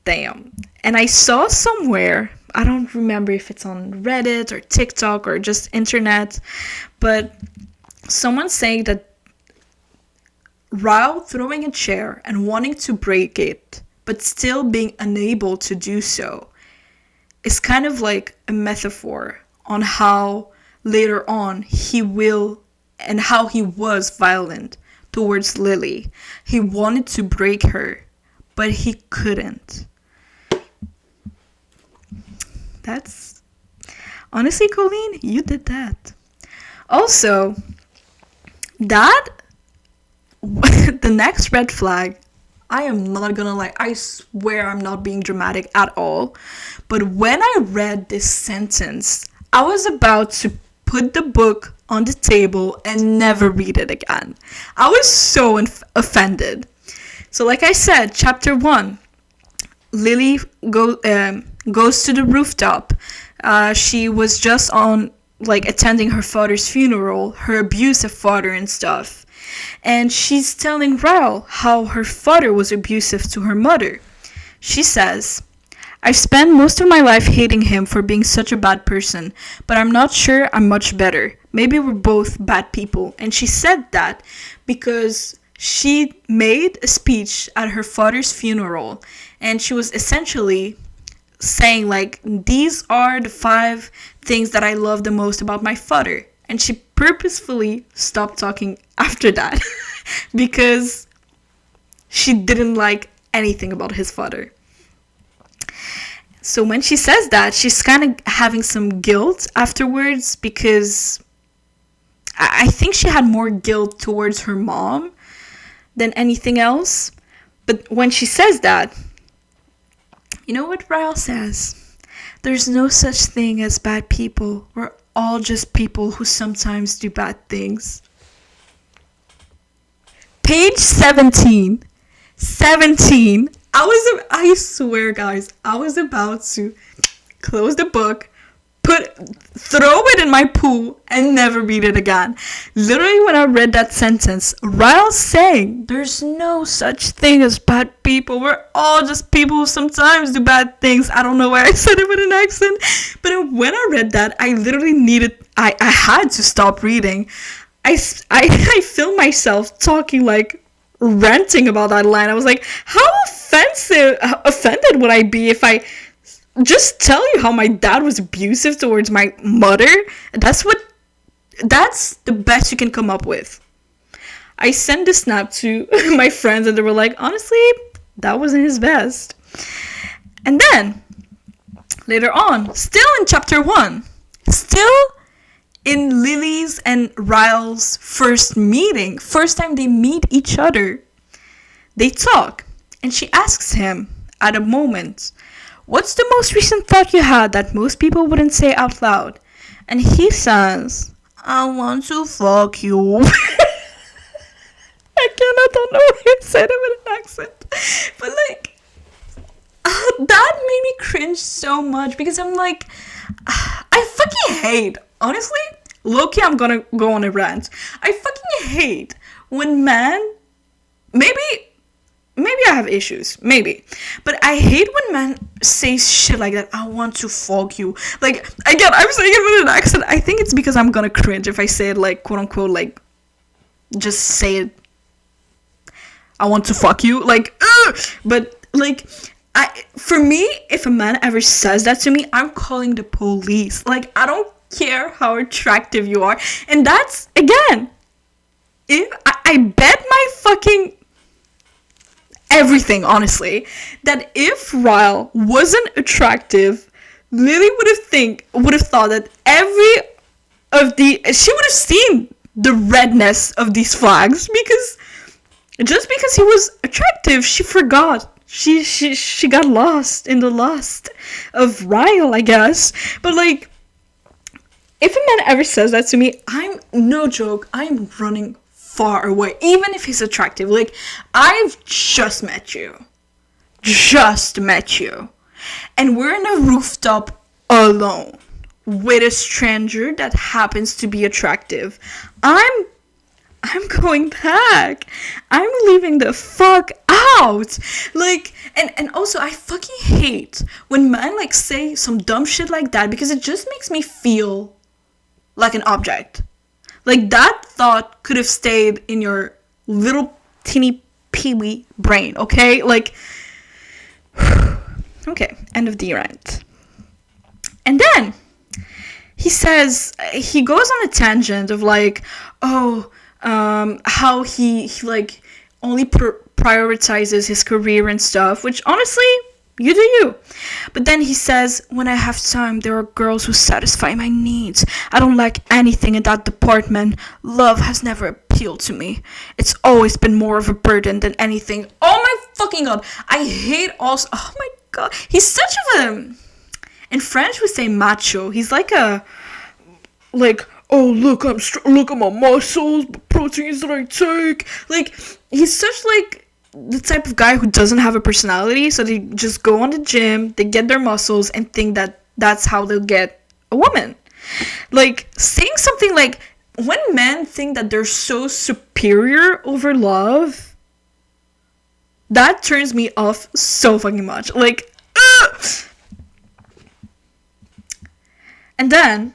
Damn. And I saw somewhere, I don't remember if it's on Reddit or TikTok or just internet, but someone saying that Ryle throwing a chair and wanting to break it, but still being unable to do so, is kind of like a metaphor on how later on he will and how he was violent towards Lily. He wanted to break her, but he couldn't. That's... honestly, Colleen, you did that. Also, that... the next red flag, I am not gonna lie, I swear I'm not being dramatic at all, but when I read this sentence, I was about to put the book on the table and never read it again. I was so offended. So like I said, chapter 1, Lily goes to the rooftop. She was just on, like, attending her father's funeral, her abusive father and stuff. And she's telling Ryle how her father was abusive to her mother. She says, I've spent most of my life hating him for being such a bad person, but I'm not sure I'm much better. Maybe we're both bad people. And she said that because she made a speech at her father's funeral, and she was essentially saying, like, these are the 5 things that I love the most about my father. And she purposefully stopped talking after that because she didn't like anything about his father. So when she says that, she's kind of having some guilt afterwards, because I think she had more guilt towards her mom than anything else. But when she says that, you know what Ryle says? There's no such thing as bad people. We're all just people who sometimes do bad things. Page 17. 17. I swear, guys, I was about to close the book, throw it in my pool, and never read it again. Literally, when I read that sentence, Ryle saying, there's no such thing as bad people. We're all just people who sometimes do bad things. I don't know why I said it with an accent, but when I read that, I literally I had to stop reading. I filmed myself talking, like, ranting about that line. I was like, how offended would I be if I just tell you how my dad was abusive towards my mother? That's the best you can come up with. I sent the snap to my friends, and they were like, honestly, that wasn't his best. And then later on, still in chapter 1, still in Lily's and Ryle's first time they meet each other, they talk, and she asks him at a moment, what's the most recent thought you had that most people wouldn't say out loud? And he says, I want to fuck you. I don't know why I said it with an accent. But, like, that made me cringe so much, because I'm like, I fucking hate, honestly, low-key, I'm gonna go on a rant. I fucking hate when men, maybe I have issues, maybe, but I hate when men say shit like that. I want to fuck you. Like, again, I'm saying it with an accent. I think it's because I'm gonna cringe if I say it, like, quote unquote, like, just say it, I want to fuck you, like, but, like, for me, if a man ever says that to me, I'm calling the police. Like, I don't care how attractive you are. And that's, again, I bet my fucking everything, honestly, that if Ryle wasn't attractive, Lily would have thought that she would have seen the redness of these flags, because just because he was attractive, she forgot. She got lost in the lust of Ryle, I guess. But, like, if a man ever says that to me, I'm running far away, even if he's attractive. Like, I've just met you, and we're in a rooftop alone with a stranger that happens to be attractive. I'm going back. I'm leaving the fuck out. Like, and also, I fucking hate when men, like, say some dumb shit like that, because it just makes me feel like an object. Like, that thought could have stayed in your little teeny peewee brain, okay? Like, okay, end of the rant. And then he goes on a tangent of, like, how he like only prioritizes his career and stuff, which, honestly, you do you. But then he says, when I have time, there are girls who satisfy my needs. I don't like anything in that department. Love has never appealed to me. It's always been more of a burden than anything. Oh my fucking god. I hate also. Oh my god. He's such a, in French we say macho. He's like a, like, oh, look at my muscles, the proteins that I take. Like, he's such, like, the type of guy who doesn't have a personality, so they just go on the gym, they get their muscles, and think that that's how they'll get a woman. Like, saying something like, when men think that they're so superior over love, that turns me off so fucking much. Like, ugh! And then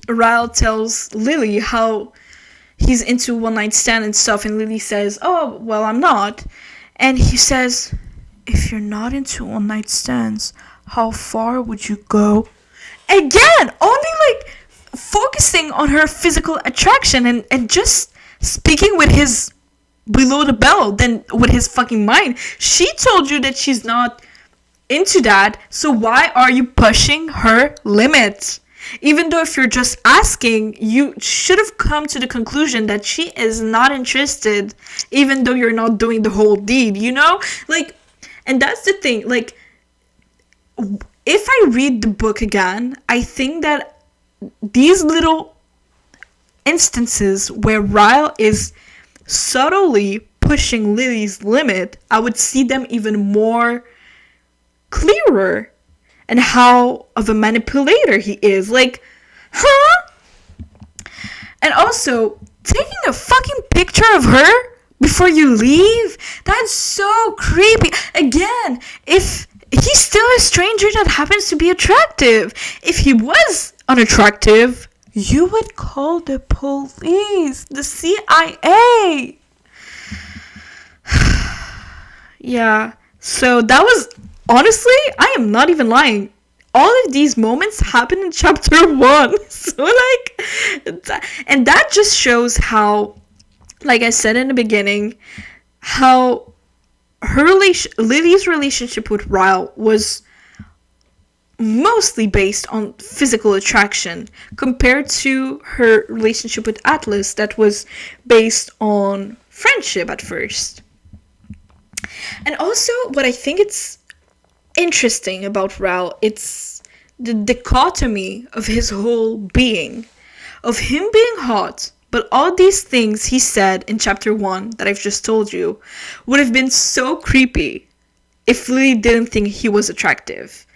Ryle tells Lily how he's into one night stand and stuff, and Lily says, oh, well, I'm not. And he says, if you're not into one night stands, how far would you go? Again, only like focusing on her physical attraction and just speaking with his below the belt than with his fucking mind. She told you that she's not into that, so why are you pushing her limits? Even though if you're just asking, you should have come to the conclusion that she is not interested, even though you're not doing the whole deed, you know? Like, and that's the thing, like, if I read the book again, I think that these little instances where Ryle is subtly pushing Lily's limit, I would see them even more clearer. And how of a manipulator he is. Like, huh? And also, taking a fucking picture of her before you leave? That's so creepy. Again, if he's still a stranger that happens to be attractive. If he was unattractive, you would call the police, the CIA. Yeah, so that was... Honestly, I am not even lying. All of these moments happen in chapter 1. So, like, and that just shows how, like I said in the beginning, how Lily's relationship with Ryle was mostly based on physical attraction compared to her relationship with Atlas that was based on friendship at first. And also, what I think it's interesting about Ryle, it's the dichotomy of his whole being, of him being hot, but all these things he said in chapter 1 that I've just told you would have been so creepy if Lily didn't think he was attractive.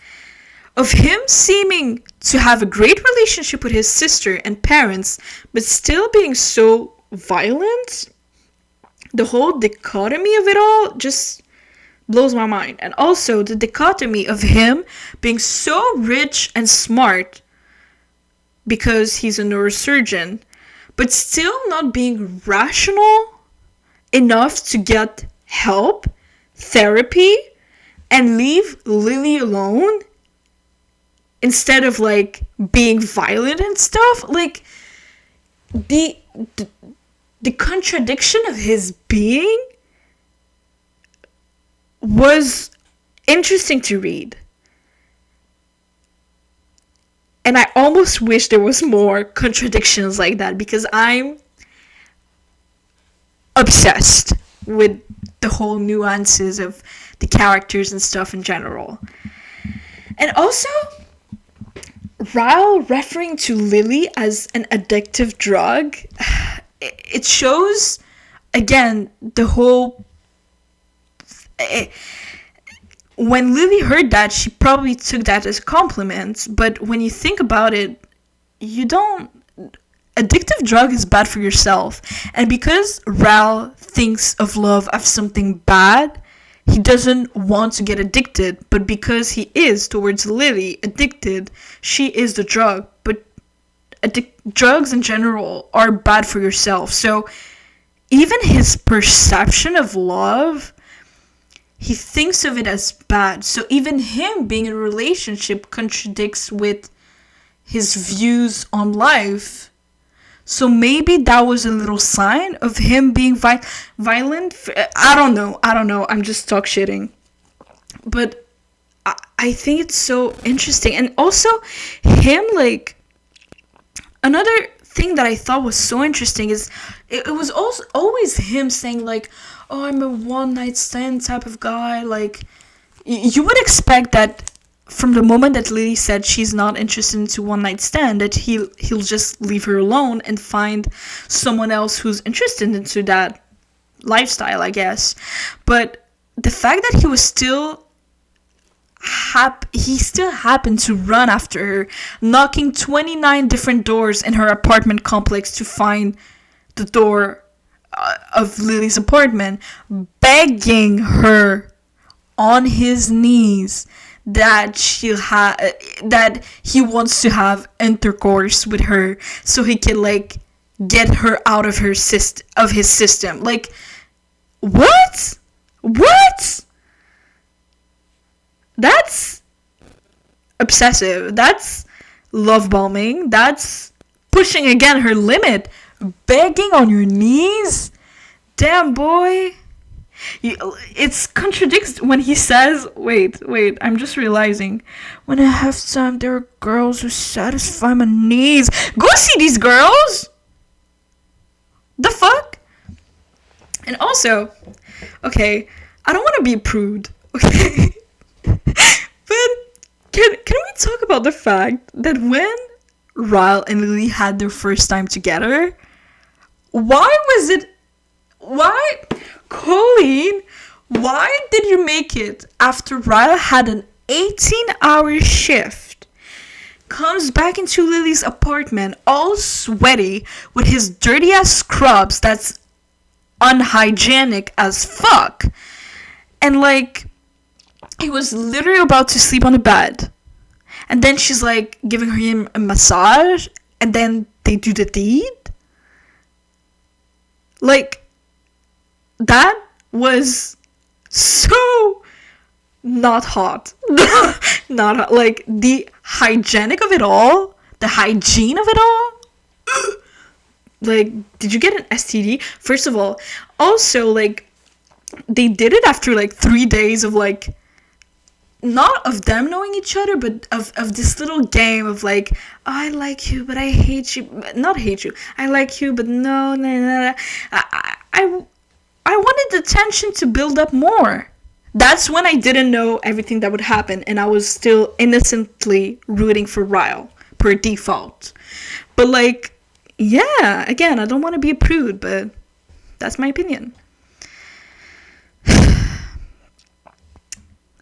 Of him seeming to have a great relationship with his sister and parents, but still being so violent, the whole dichotomy of it all just blows my mind. And also the dichotomy of him being so rich and smart because he's a neurosurgeon, but still not being rational enough to get help, therapy, and leave Lily alone instead of like being violent and stuff. Like the contradiction of his being was interesting to read. And I almost wish there was more contradictions like that, because I'm obsessed with the whole nuances of the characters and stuff in general. And also, Ryle referring to Lily as an addictive drug, it shows, again, the whole... When Lily heard that, she probably took that as a compliment, but when you think about it, you don't... Addictive drug is bad for yourself, and because Ryle thinks of love as something bad, he doesn't want to get addicted, but because he is towards Lily addicted, she is the drug. But drugs in general are bad for yourself, so even his perception of love, he thinks of it as bad. So even him being in a relationship contradicts with his views on life. So maybe that was a little sign of him being violent. I don't know. I'm just talk shitting. But I think it's so interesting. And also him, like, another thing that I thought was so interesting is it was also always him saying like, oh, I'm a one night stand type of guy. Like, you would expect that from the moment that Lily said she's not interested into one night stand, that he'll just leave her alone and find someone else who's interested into that lifestyle, I guess. But the fact that he was still he still happened to run after her, knocking 29 different doors in her apartment complex to find the door of Lily's apartment, begging her on his knees that that he wants to have intercourse with her so he can like get her out of his system. Like, what? That's obsessive. That's love bombing. That's pushing again her limit. Begging on your knees? Damn, boy. It contradicts when he says, wait, I'm just realizing. When I have time, there are girls who satisfy my needs. Go see these girls! The fuck? And also, okay, I don't want to be a prude, okay? But can we talk about the fact that when Ryle and Lily had their first time together, Colleen, why did you make it after Ryle had an 18-hour shift, comes back into Lily's apartment all sweaty with his dirty ass scrubs that's unhygienic as fuck, and like he was literally about to sleep on the bed, and then she's like giving him a massage, and then they do the deed? Like, that was so not hot. Not hot. Like, the hygienic of it all, the hygiene of it all. Like, did you get an STD? First of all, also, like, they did it after, like, 3 days of, like, not of them knowing each other, but of this little game of, like, oh, I like you, but I hate you. Not hate you. I like you, but no. I wanted the tension to build up more. That's when I didn't know everything that would happen, and I was still innocently rooting for Ryle, per default. But, like, yeah, again, I don't want to be a prude, but that's my opinion.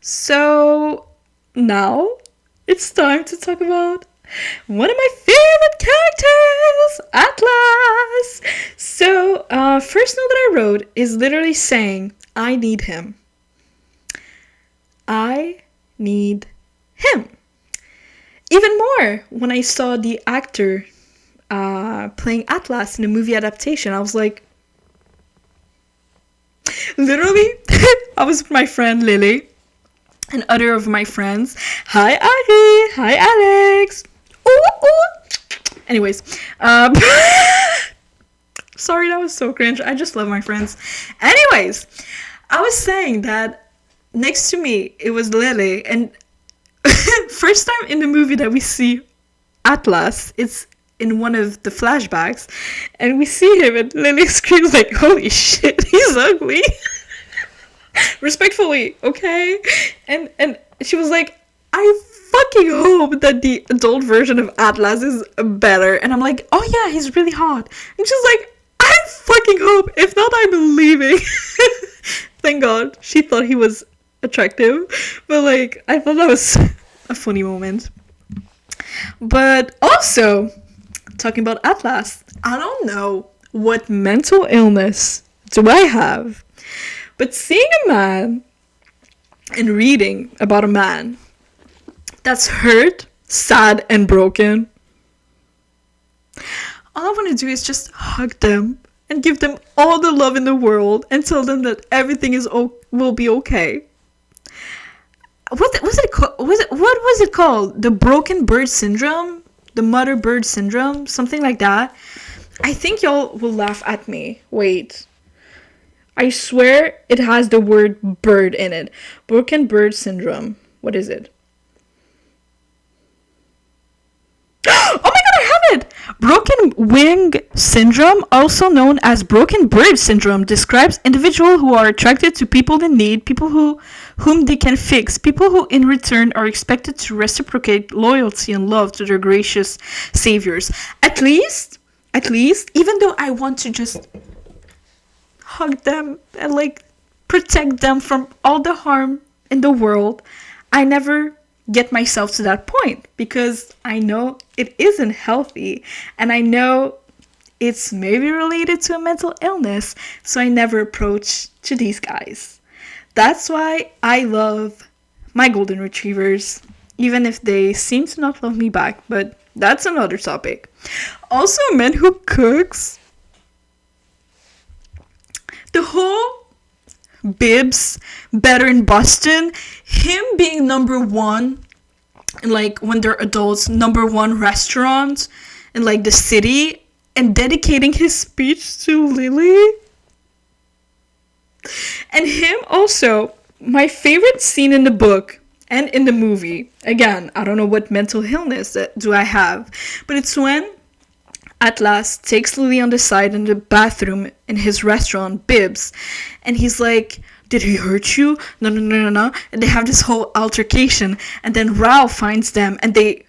So, now, it's time to talk about one of my favorite characters, Atlas. So, first note that I wrote is literally saying, I need him. I need him. Even more, when I saw the actor playing Atlas in a movie adaptation, I was like, literally, I was with my friend Lily and other of my friends. Hi, Ari. Hi, Alex. Ooh. Anyways, sorry, that was so cringe. I just love my friends. Anyways, I was saying that next to me, it was Lily, and first time in the movie that we see Atlas, it's in one of the flashbacks, and we see him, and Lily screams like, holy shit, he's ugly. Respectfully, okay? And she was like, I fucking hope that the adult version of Atlas is better. And I'm like, oh yeah, he's really hot. And she's like, I fucking hope. If not, I'm leaving. Thank God. She thought he was attractive. But like, I thought that was a funny moment. But also, talking about Atlas, I don't know what mental illness do I have, but seeing a man and reading about a man that's hurt, sad, and broken, all I want to do is just hug them and give them all the love in the world and tell them that everything will be okay. What was it called? The broken bird syndrome? The mother bird syndrome? Something like that. I think y'all will laugh at me. Wait. I swear it has the word bird in it. Broken bird syndrome. What is it? Oh my god, I have it! Broken wing syndrome, also known as broken bird syndrome, describes individuals who are attracted to people in need, people whom they can fix, people who in return are expected to reciprocate loyalty and love to their gracious saviors. At least, even though I want to just hug them and like protect them from all the harm in the world, I never get myself to that point because I know it isn't healthy and I know it's maybe related to a mental illness, so I never approach to these guys. That's why I love my golden retrievers, even if they seem to not love me back, but that's another topic. Also, a man who cooks. The whole Bibs better in Boston, him being number one, like when they're adults, number one restaurant in like the city, and dedicating his speech to Lily. And him also, my favorite scene in the book and in the movie, again, I don't know what mental illness do I have, but it's when Atlas takes Lily on the side in the bathroom in his restaurant, Bibs, and he's like, did he hurt you? No. And they have this whole altercation, and then Ryle finds them, and they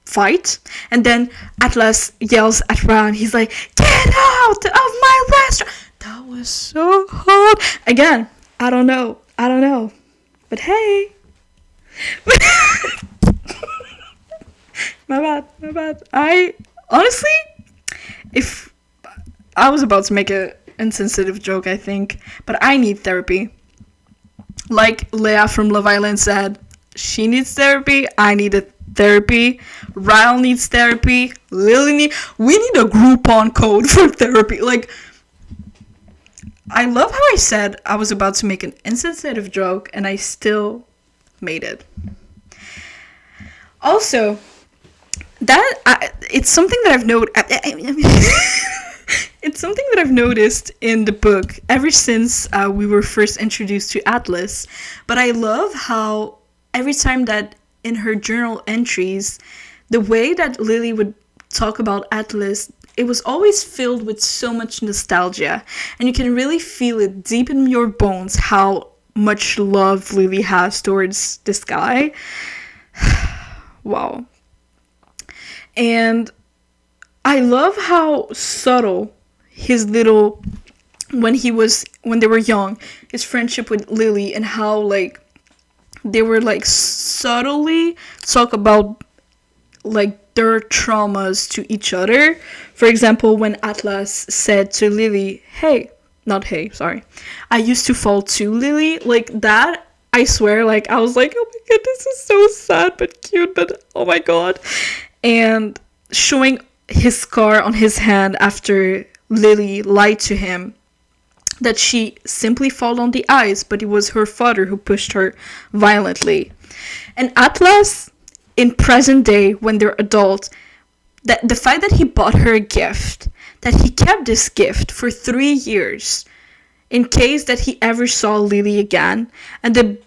fight, and then Atlas yells at Ryle, and he's like, get out of my restaurant! That was so hard. Again, I don't know, but hey. My bad. I honestly, if I was about to make a insensitive joke, I think, but I need therapy. Like Leah from Love Island said, she needs therapy, I need therapy, Ryle needs therapy, we need a Groupon code for therapy. Like, I love how I said I was about to make an insensitive joke and I still made it. Also, it's something that I've noticed. It's something that I've noticed in the book ever since we were first introduced to Atlas. But I love how every time that in her journal entries, the way that Lily would talk about Atlas, it was always filled with so much nostalgia. And you can really feel it deep in your bones how much love Lily has towards this guy. Wow. And I love how subtle his little, when they were young, his friendship with Lily, and how like they were like subtly talk about like their traumas to each other. For example, when Atlas said to Lily, I used to fall too, Lily, like that, I swear, like I was like, oh my god, this is so sad but cute, but oh my god. And showing his scar on his hand after Lily lied to him that she simply fell on the ice, but it was her father who pushed her violently. And Atlas, in present day, when they're adult, that the fact that he bought her a gift, that he kept this gift for 3 years in case that he ever saw Lily again, and the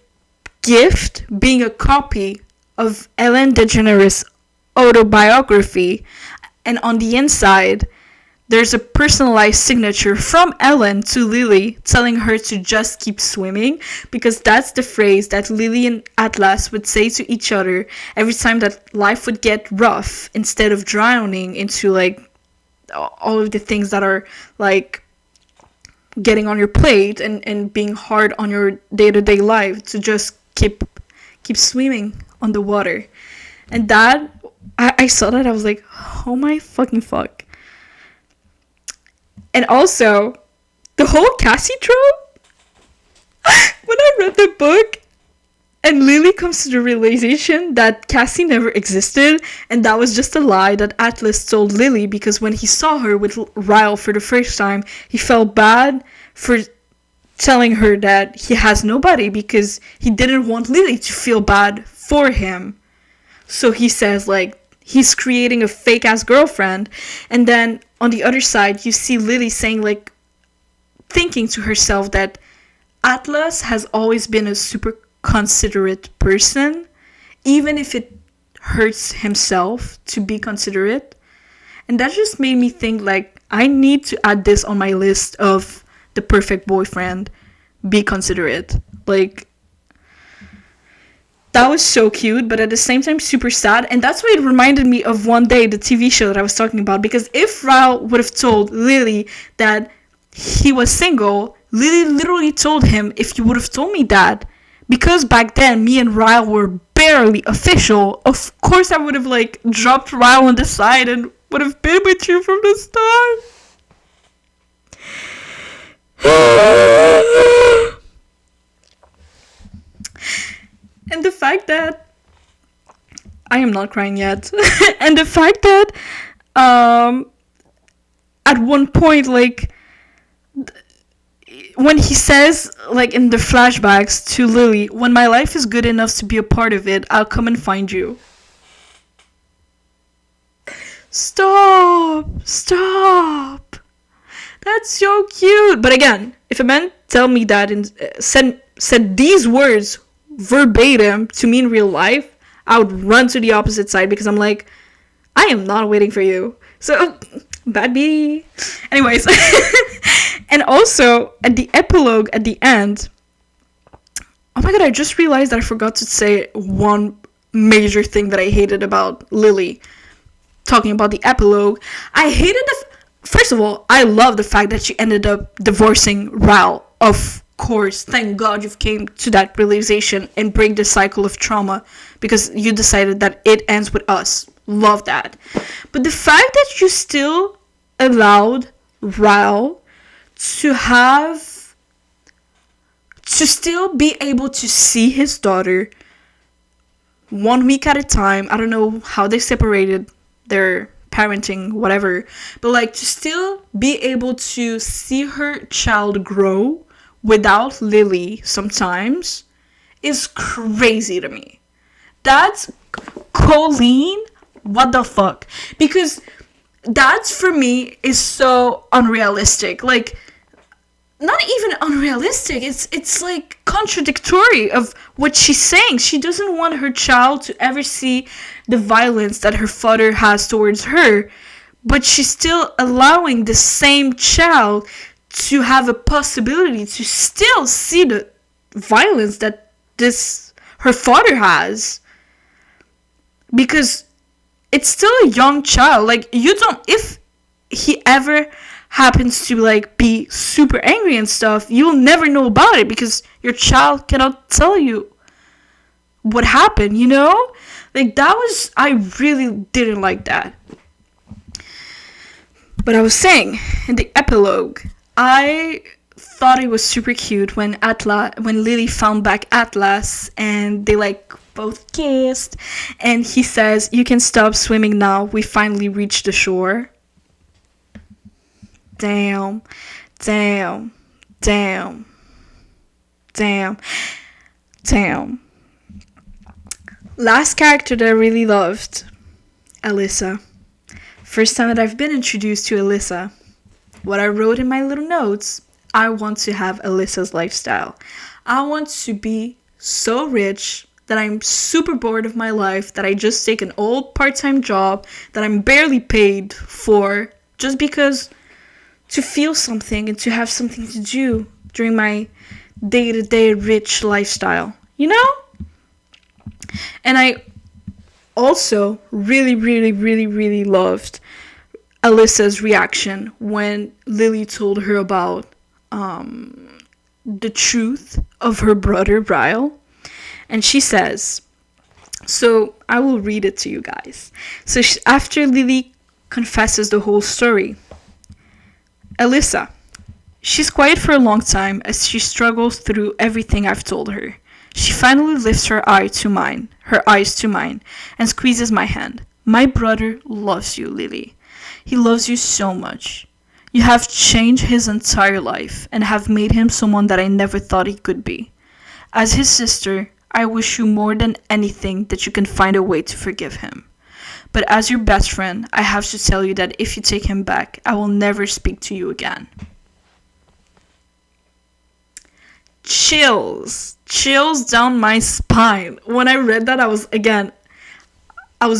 gift being a copy of Ellen DeGeneres' autobiography, and on the inside there's a personalized signature from Ellen to Lily telling her to just keep swimming, because that's the phrase that Lily and Atlas would say to each other every time that life would get rough, instead of drowning into like all of the things that are like getting on your plate and being hard on your day-to-day life, to just keep swimming on the water. And that, I saw that, I was like, oh my fucking fuck. And also, the whole Cassie trope, when I read the book, and Lily comes to the realization that Cassie never existed, and that was just a lie that Atlas told Lily, because when he saw her with Ryle for the first time, he felt bad for telling her that he has nobody, because he didn't want Lily to feel bad for him. So he says, like, he's creating a fake-ass girlfriend. And then on the other side, you see Lily saying, like, thinking to herself that Atlas has always been a super considerate person, even if it hurts himself to be considerate. And that just made me think, like, I need to add this on my list of the perfect boyfriend. Be considerate. Like, that was so cute, but at the same time super sad. And that's why it reminded me of One Day, the TV show that I was talking about. Because if Ryle would have told Lily that he was single, Lily literally told him, if you would have told me that because back then me and Ryle were barely official, of course I would have like dropped Ryle on the side and would have been with you from the start. And the fact that I am not crying yet. And the fact that at one point, like, when he says, like, in the flashbacks to Lily, when my life is good enough to be a part of it, I'll come and find you. Stop. That's so cute. But again, if a man tell me that and said these words verbatim to me in real life, I would run to the opposite side, because I'm like, I am not waiting for you. So, bad bee. Anyways. And also, at the epilogue at the end, oh my god, I just realized that I forgot to say one major thing that I hated about Lily. Talking about the epilogue, I hated first of all, I love the fact that she ended up divorcing Ryle. Of course, thank God you've came to that realization and break the cycle of trauma, because you decided that it ends with us. Love that. But the fact that you still allowed Ryle to still be able to see his daughter 1 week at a time. I don't know how they separated their parenting, whatever, but like to still be able to see her child grow without Lily sometimes is crazy to me. That's Colleen, what the fuck? Because that for me is so unrealistic. Like, not even unrealistic, it's like contradictory of what she's saying. She doesn't want her child to ever see the violence that her father has towards her, but she's still allowing the same child to have a possibility to still see the violence that her father has, because it's still a young child. Like, you don't, if he ever happens to like be super angry and stuff, you'll never know about it, because your child cannot tell you what happened, you know? Like, I really didn't like that. But I was saying, in the epilogue, I thought it was super cute when Lily found back Atlas and they like both kissed, and he says, "You can stop swimming now, we finally reached the shore." Damn. Last character that I really loved, Allysa. First time that I've been introduced to Allysa. What I wrote in my little notes, I want to have Alyssa's lifestyle. I want to be so rich that I'm super bored of my life, that I just take an old part-time job that I'm barely paid for, just because to feel something and to have something to do during my day-to-day rich lifestyle, you know? And I also really, really, really, really loved Alyssa's reaction when Lily told her about the truth of her brother Ryle. And she says, so I will read it to you guys. So after Lily confesses the whole story, Allysa, she's quiet for a long time as she struggles through everything I've told her. She finally lifts her eyes to mine, and squeezes my hand. My brother loves you, Lily. He loves you so much. You have changed his entire life and have made him someone that I never thought he could be. As his sister, I wish you more than anything that you can find a way to forgive him. But as your best friend, I have to tell you that if you take him back, I will never speak to you again. Chills down my spine. When I read that, I was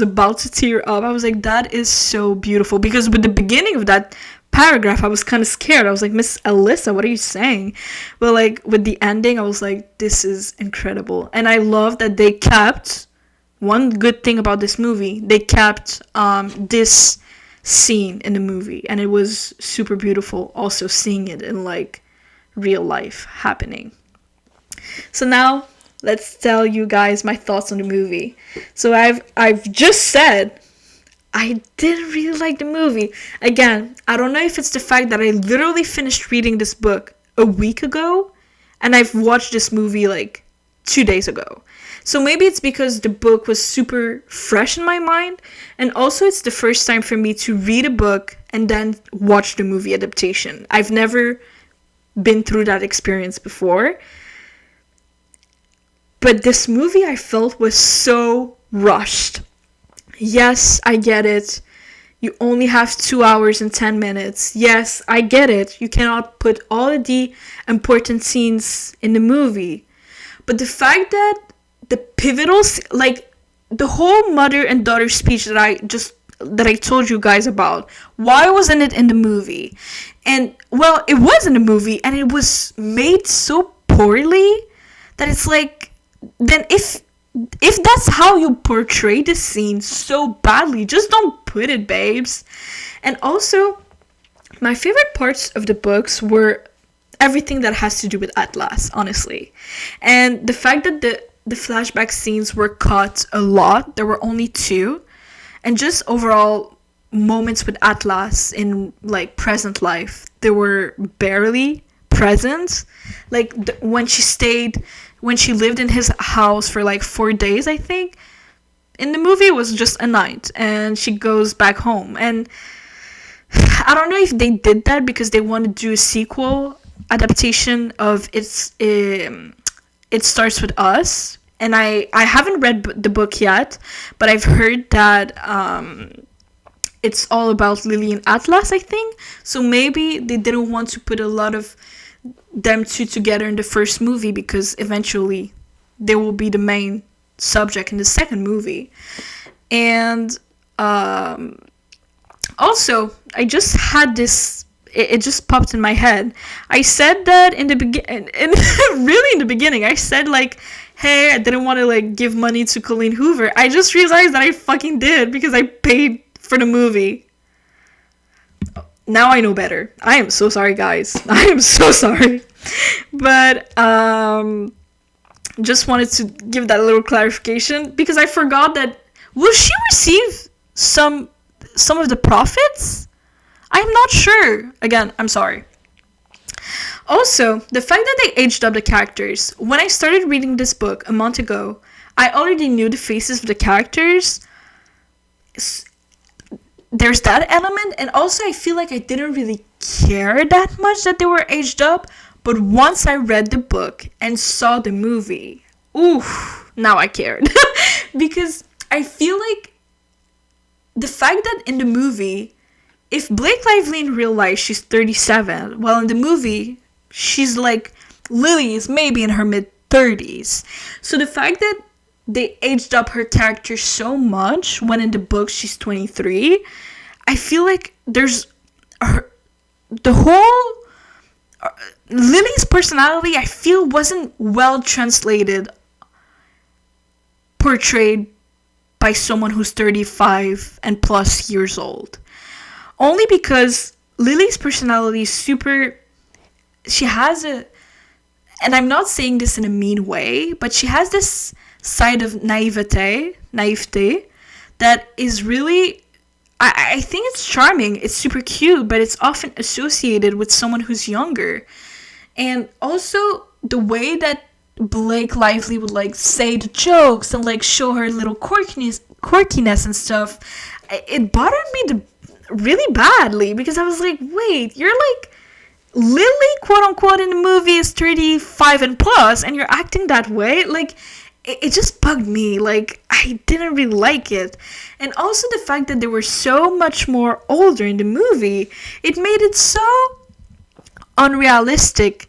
about to tear up. I was like, that is so beautiful. Because with the beginning of that paragraph, I was kind of scared. I was like, Miss Allysa, what are you saying? But like with the ending, I was like, this is incredible. And I love that they kept, one good thing about this movie, they kept this scene in the movie. And it was super beautiful also seeing it in like real life happening. So now let's tell you guys my thoughts on the movie. So I've just said I didn't really like the movie. Again, I don't know if it's the fact that I literally finished reading this book a week ago and I've watched this movie like 2 days ago. So maybe it's because the book was super fresh in my mind, and also it's the first time for me to read a book and then watch the movie adaptation. I've never been through that experience before. But this movie I felt was so rushed. Yes, I get it. You only have 2 hours and 10 minutes. Yes, I get it. You cannot put all of the important scenes in the movie. But the fact that the pivotal, like the whole mother and daughter speech that I told you guys about, why wasn't it in the movie? And well, it was in the movie and it was made so poorly that it's like, then if that's how you portray the scene so badly, just don't put it, babes. And also, my favorite parts of the books were everything that has to do with Atlas, honestly. And the fact that the flashback scenes were cut a lot, there were only 2, and just overall moments with Atlas in like present life, they were barely present. Like when she lived in his house for like 4 days, I think. In the movie, it was just a night, and she goes back home. And I don't know if they did that because they want to do a sequel adaptation of It Starts With Us. And I haven't read the book yet, but I've heard that it's all about Lily and Atlas, I think. So maybe they didn't want to put a lot of them two together in the first movie because eventually they will be the main subject in the second movie. And also, I just had this, it just popped in my head. I said that in the beginning, really in the beginning, I said like, hey, I didn't want to like give money to Colleen Hoover. I just realized that I fucking did because I paid for the movie. Now I know better. I am so sorry, guys. I am so sorry. But just wanted to give that little clarification because I forgot that. Will she receive some of the profits? I'm not sure. Again, I'm sorry. Also, the fact that they aged up the characters. When I started reading this book a month ago, I already knew the faces of the characters. There's that element, and also I feel like I didn't really care that much that they were aged up, but once I read the book and saw the movie, oof, now I cared. Because I feel like the fact that in the movie, if Blake Lively in real life, she's 37, well, in the movie, she's like, Lily is maybe in her mid-30s. So the fact that they aged up her character so much when in the book she's 23, I feel like there's the whole Lily's personality, I feel, wasn't well translated, portrayed by someone who's 35 and plus years old. Only because Lily's personality is super, she has a, and I'm not saying this in a mean way, but she has this side of naivete that is really, I think it's charming, it's super cute, but it's often associated with someone who's younger. And also the way that Blake Lively would like say the jokes and like show her little quirkiness and stuff, it bothered me really badly because I was like, wait, you're like, Lily, quote unquote, in the movie is 35 and plus, and you're acting that way? Like, it just bugged me. Like, I didn't really like it. And also the fact that they were so much more older in the movie, it made it so unrealistic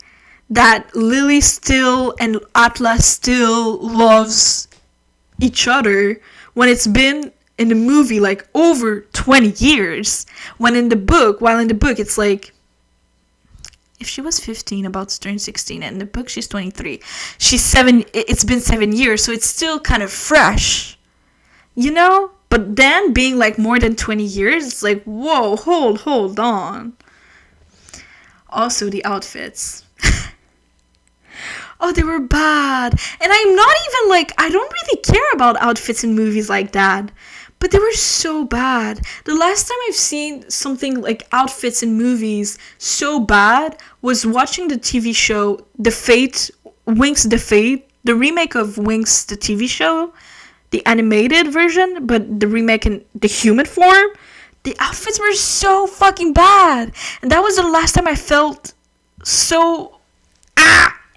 that Lily still and Atlas still loves each other when it's been in the movie like over 20 years. While in the book it's like, if she was 15, about to turn 16, and in the book she's 23, it's been 7 years, so it's still kind of fresh, you know? But then being like more than 20 years, it's like, whoa, hold on. Also the outfits. Oh, they were bad. And I'm not even like, I don't really care about outfits in movies like that. But they were so bad. The last time I've seen something like outfits in movies so bad was watching the TV show Winx the Fate, the remake of Winx the TV show, the animated version, but the remake in the human form. The outfits were so fucking bad. And that was the last time I felt so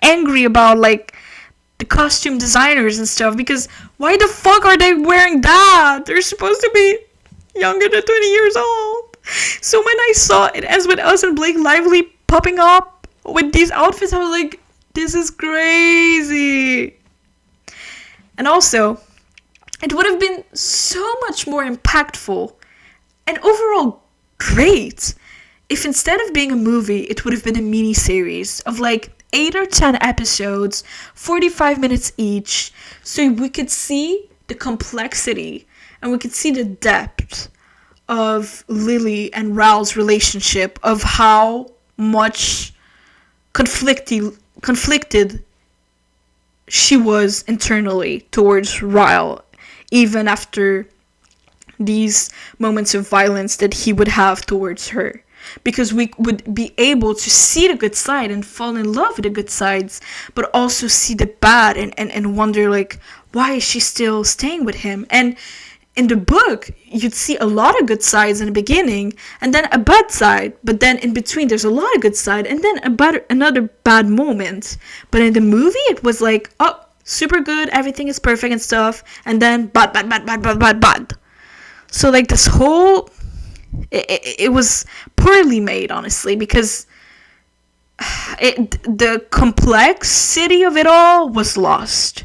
angry about like the costume designers and stuff, because why the fuck are they wearing that? They're supposed to be younger than 20 years old. So when I saw It Ends With Us and Blake Lively popping up with these outfits, I was like, this is crazy. And also, it would have been so much more impactful and overall great if instead of being a movie, it would have been a mini-series of like 8 or 10 episodes, 45 minutes each, so we could see the complexity and we could see the depth of Lily and Ryle's relationship, of how much conflicted she was internally towards Ryle, even after these moments of violence that he would have towards her. Because we would be able to see the good side and fall in love with the good sides, but also see the bad and wonder, like, why is she still staying with him? And in the book, you'd see a lot of good sides in the beginning, and then a bad side, but then in between there's a lot of good side, and then another bad moment. But in the movie, it was like, oh, super good, everything is perfect and stuff, and then bad. So like this whole... It was poorly made, honestly, because the complexity of it all was lost.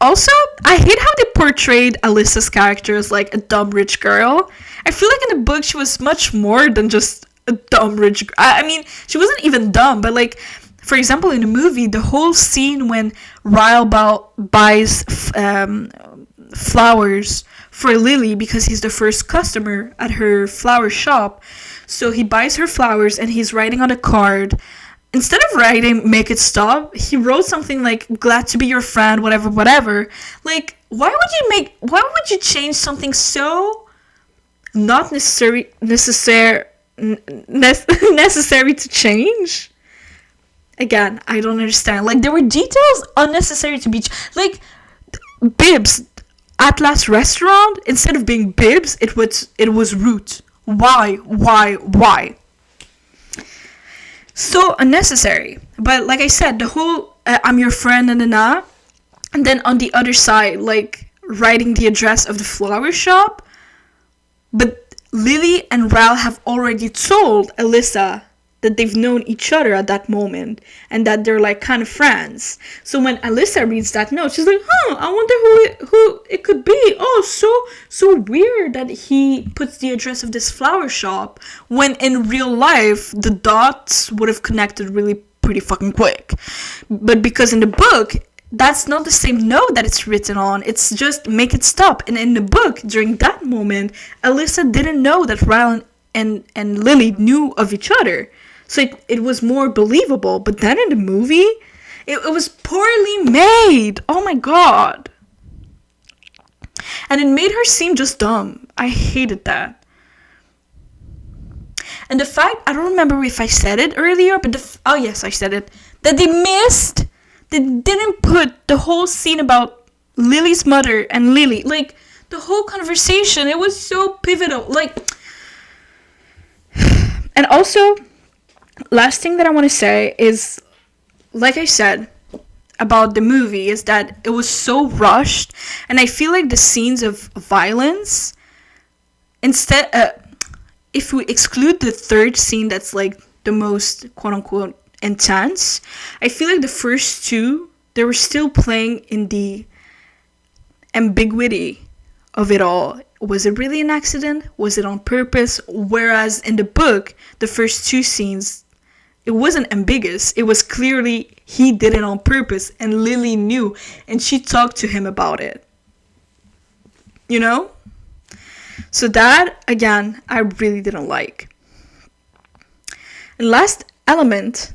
Also, I hate how they portrayed Alyssa's character as like a dumb rich girl. I feel like in the book she was much more than just a dumb rich girl. I mean, she wasn't even dumb, but like, for example, in the movie, the whole scene when Ryle buys flowers for Lily because he's the first customer at her flower shop. So he buys her flowers and he's writing on a card. Instead of writing "make it stop," he wrote something like "glad to be your friend," whatever. Like, why would you change something so not necessary to change? Again, I don't understand. Like, there were details unnecessary to be like Bibs. Atlas restaurant, instead of being Bibs, it was Root. Why? So unnecessary. But like I said, the whole I'm your friend and then on the other side, like writing the address of the flower shop. But Lily and Ryle have already told Allysa that they've known each other at that moment and that they're like kind of friends. So when Allysa reads that note, she's like, I wonder who it could be. Oh, so weird that he puts the address of this flower shop, when in real life the dots would have connected really pretty fucking quick. But because in the book, that's not the same note that it's written on. It's just make it stop. And in the book, during that moment, Allysa didn't know that Ryle and Lily knew of each other. So it was more believable. But then in the movie, it was poorly made. Oh my god. And it made her seem just dumb. I hated that. And the fact, I don't remember if I said it earlier, but oh yes, I said it. That they didn't put the whole scene about Lily's mother and Lily. Like, the whole conversation, it was so pivotal. Like, and also, last thing that I want to say is, like I said about the movie, is that it was so rushed, and I feel like the scenes of violence, instead, if we exclude the third scene that's like the most quote-unquote intense, I feel like the first two, they were still playing in the ambiguity of it all. Was it really an accident? Was it on purpose? Whereas in the book, the first two scenes, it wasn't ambiguous. It was clearly he did it on purpose, and Lily knew, and she talked to him about it. You know? So that, again, I really didn't like. And last last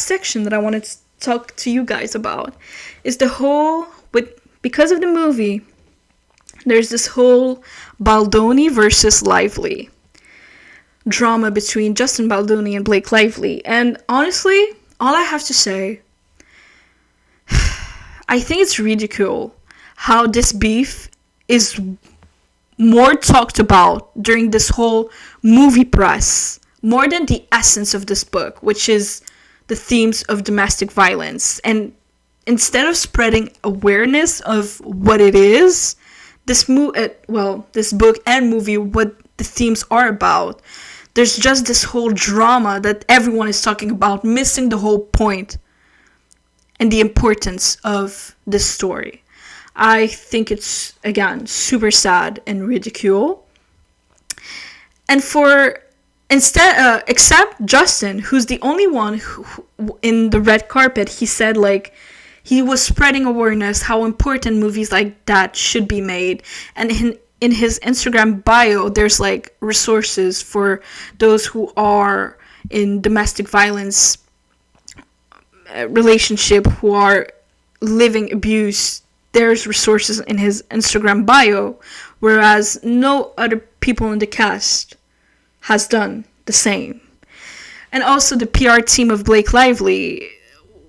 section that I wanted to talk to you guys about is because of the movie, there's this whole Baldoni versus Lively drama between Justin Baldoni and Blake Lively. And honestly, all I have to say, I think it's ridicule how this beef is more talked about during this whole movie press, more than the essence of this book, which is the themes of domestic violence. And instead of spreading awareness of what it is, this book and movie, what the themes are about, there's just this whole drama that everyone is talking about, missing the whole point and the importance of this story. I think it's, again, super sad and ridicule. And except Justin, who's the only one who in the red carpet, he said, like, he was spreading awareness how important movies like that should be made. And in his Instagram bio, there's like resources for those who are in domestic violence relationship, who are living abuse. There's resources in his Instagram bio, whereas no other people in the cast has done the same. And also the PR team of Blake Lively,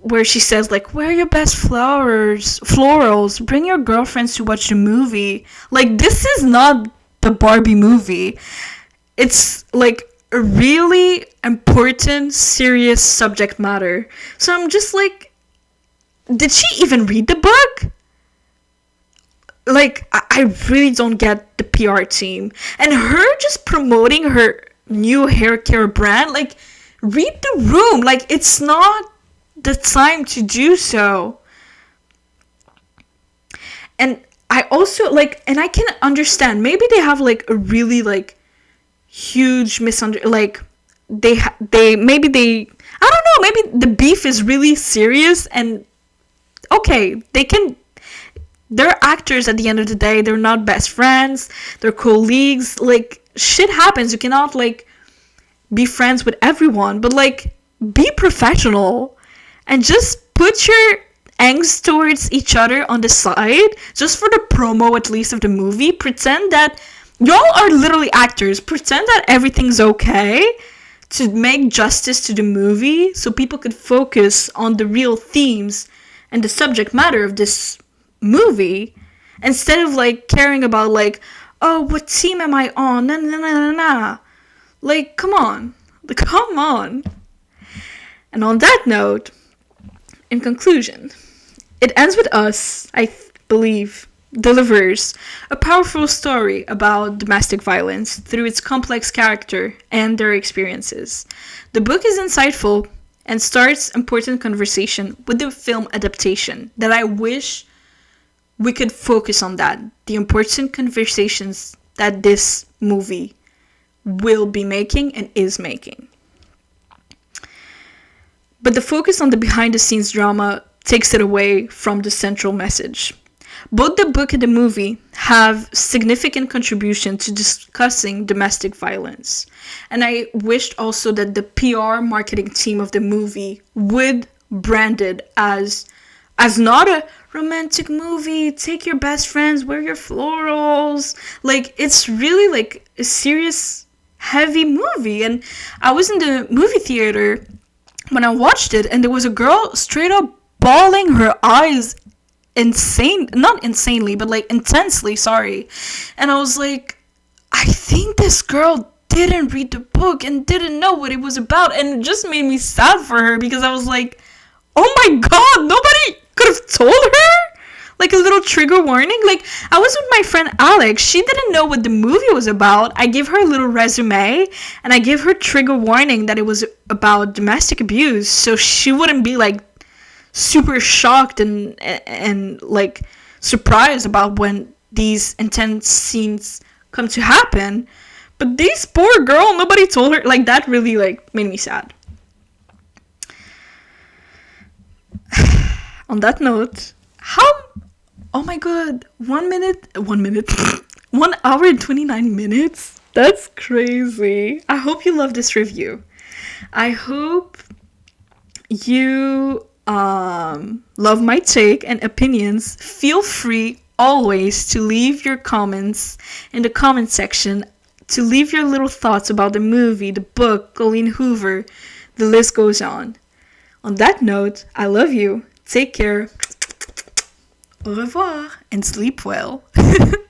where she says, like, wear your best florals, bring your girlfriends to watch the movie. Like, this is not the Barbie movie. It's, like, a really important, serious subject matter. So I'm just like, did she even read the book? Like, I really don't get the PR team. And her just promoting her new hair care brand, like, read the room. Like, it's not the time to do so. And I also, like, and I can understand, maybe they have, like, a really, like, huge like, I don't know, maybe the beef is really serious, and okay, they're actors at the end of the day, they're not best friends, they're colleagues, like, shit happens, you cannot, like, be friends with everyone, but, like, be professional, and just put your angst towards each other on the side, just for the promo, at least, of the movie. Pretend that y'all are literally actors. Pretend that everything's okay to make justice to the movie, so people could focus on the real themes and the subject matter of this movie, instead of, like, caring about, like, oh, what team am I on? Nah, nah, nah, nah, nah. Like, come on. And on that note, in conclusion, it ends with us, I believe, delivers a powerful story about domestic violence through its complex character and their experiences. The book is insightful and starts important conversation with the film adaptation that I wish we could focus on, that the important conversations that this movie will be making and is making. But the focus on the behind-the-scenes drama takes it away from the central message. Both the book and the movie have significant contribution to discussing domestic violence. And I wished also that the PR marketing team of the movie would brand it as not a romantic movie, take your best friends, wear your florals. Like, it's really, like, a serious, heavy movie. And I was in the movie theater when I watched it, and there was a girl straight up bawling her eyes not insanely, but, like, intensely, sorry. And I was like, I think this girl didn't read the book and didn't know what it was about, and it just made me sad for her, because I was like, oh my god, nobody could have told her? Like, a little trigger warning? Like, I was with my friend Alex, she didn't know what the movie was about. I gave her a little resume, and I gave her trigger warning that it was about domestic abuse, so she wouldn't be, like, super shocked and like, surprised about when these intense scenes come to happen. But this poor girl, nobody told her. Like, that really, like, made me sad. On that note, oh my god, 1 hour and 29 minutes? That's crazy. I hope you love this review. I hope you love my take and opinions. Feel free always to leave your comments in the comment section, to leave your little thoughts about the movie, the book, Colleen Hoover. The list goes on. On that note, I love you. Take care. Au revoir and sleep well.